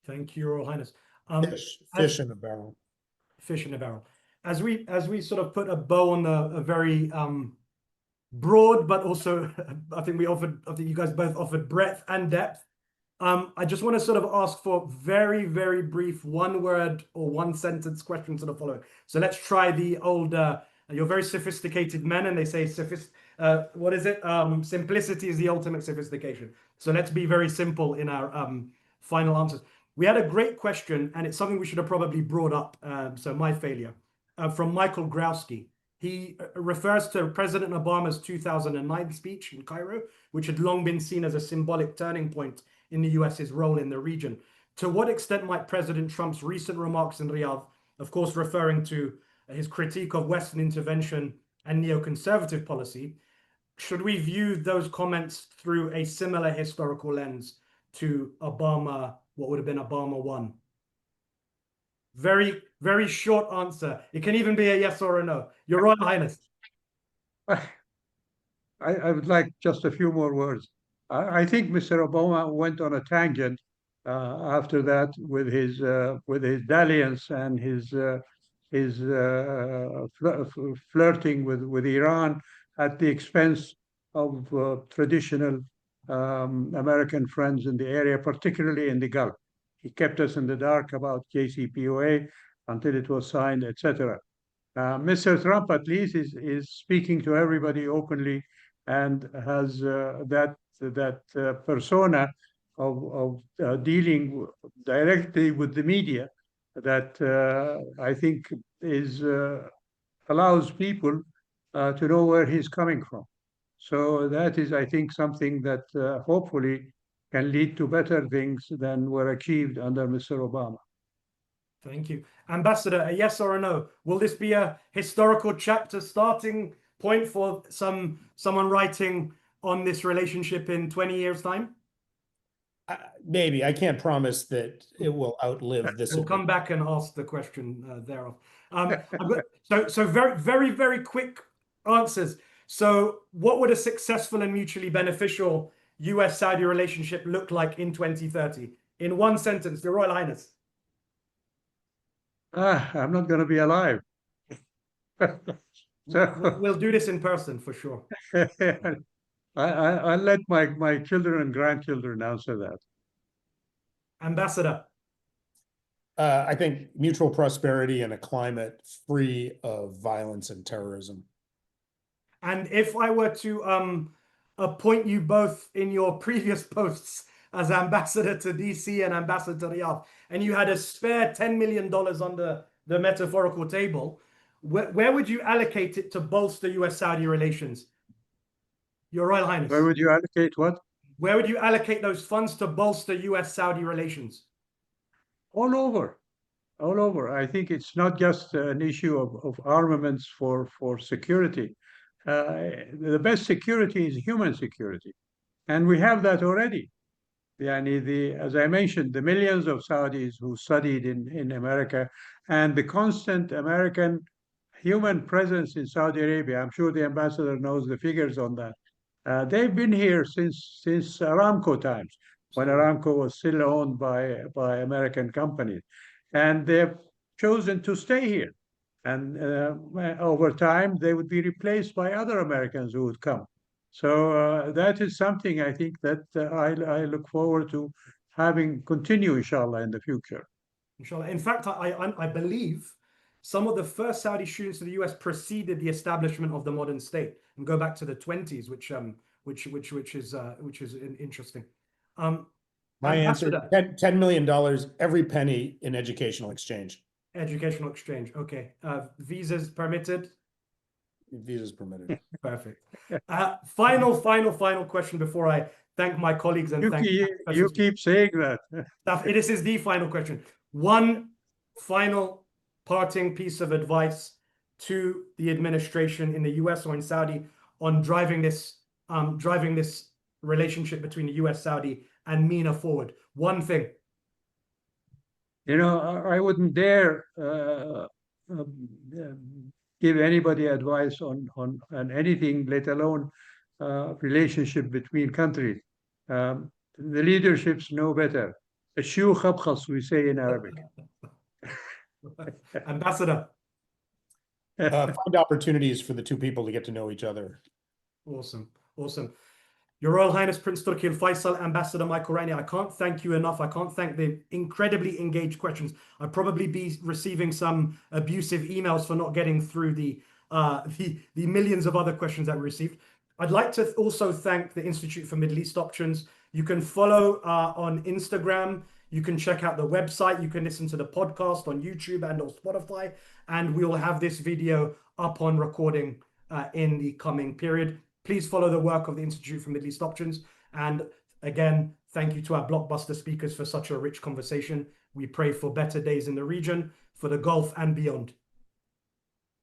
Thank you, Your Royal Highness. Fish in a barrel. Fish in a barrel. As we sort of put a bow on a very broad, but also I think you guys both offered breadth and depth. I just want to sort of ask for very, very brief one-word or one-sentence questions to the following. So let's try the old. You're very sophisticated men, and they say what is it? Simplicity is the ultimate sophistication. So let's be very simple in our final answers. We had a great question, and it's something we should have probably brought up. So my failure. From Michael Growski. He refers to President Obama's 2009 speech in Cairo, which had long been seen as a symbolic turning point in the US's role in the region. To what extent might President Trump's recent remarks in Riyadh, of course referring to his critique of Western intervention and neoconservative policy, should we view those comments through a similar historical lens to Obama, what would have been Obama 1? Very, very short answer. It can even be a yes or a no. Your Royal Highness. I would like just a few more words. I think Mr. Obama went on a tangent after that with his dalliance and his flirting with Iran at the expense of traditional American friends in the area, particularly in the Gulf. He kept us in the dark about JCPOA until it was signed, etc. Mr. Trump, at least, is speaking to everybody openly and has that persona of dealing directly with the media that I think allows people to know where he's coming from. So that is, I think, something that hopefully can lead to better things than were achieved under Mr. Obama. Thank you. Ambassador, a yes or a no? Will this be a historical chapter, starting point for someone writing on this relationship in 20 years' time? Maybe. I can't promise that it will outlive this. We'll come back and ask the question thereof. So very, very, very quick answers. So what would a successful and mutually beneficial US-Saudi relationship look like in 2030? In one sentence, Your Royal Highness. I'm not going to be alive. So we'll do this in person for sure. I'll let my children and grandchildren answer that. Ambassador. I think mutual prosperity and a climate free of violence and terrorism. And if I were to appoint you both in your previous posts as ambassador to DC and ambassador to Riyadh, and you had a spare $10 million on the metaphorical table, where would you allocate it to bolster US-Saudi relations? Your Royal Highness. Where would you allocate what? Where would you allocate those funds to bolster US-Saudi relations? All over. All over. I think it's not just an issue of armaments for security. The best security is human security. And we have that already. As I mentioned, the millions of Saudis who studied in America and the constant American human presence in Saudi Arabia. I'm sure the ambassador knows the figures on that. They've been here since Aramco times, when Aramco was still owned by American companies. And they've chosen to stay here. And over time, they would be replaced by other Americans who would come. So that is something I think that I look forward to having continue, inshallah, in the future. Inshallah. In fact, I believe some of the first Saudi students to the US preceded the establishment of the modern state and go back to the 20s, which is interesting. My answer: $10 million, every penny in educational exchange. Educational exchange. Okay. Visas permitted. Visas permitted. Perfect. Final question before I thank my colleagues and you keep saying that. This is the final question. One final parting piece of advice to the administration in the US or in Saudi on driving this relationship between the US, Saudi, and MENA forward. One thing. I wouldn't dare give anybody advice on anything, let alone relationship between countries. The leaderships know better. Ashu khabkhas, we say in Arabic. Ambassador. Find opportunities for the two people to get to know each other. Awesome. Your Royal Highness Prince Turki AlFaisal, Ambassador Michael Ratney, I can't thank you enough. I can't thank the incredibly engaged questions. I'd probably be receiving some abusive emails for not getting through the millions of other questions that we received. I'd like to also thank the Institute for Middle East Options. You can follow on Instagram. You can check out the website. You can listen to the podcast on YouTube and on Spotify. And we will have this video up on recording in the coming period. Please follow the work of the Institute for Middle East Options. And again, thank you to our blockbuster speakers for such a rich conversation. We pray for better days in the region, for the Gulf and beyond.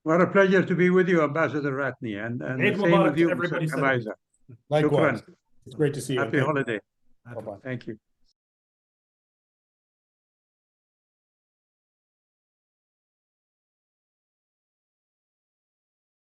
What a pleasure to be with you, Ambassador Ratney, and the same with you, Mr. Hamaizia. Likewise. It's great to see you. Happy holiday. Bye-bye. Thank you.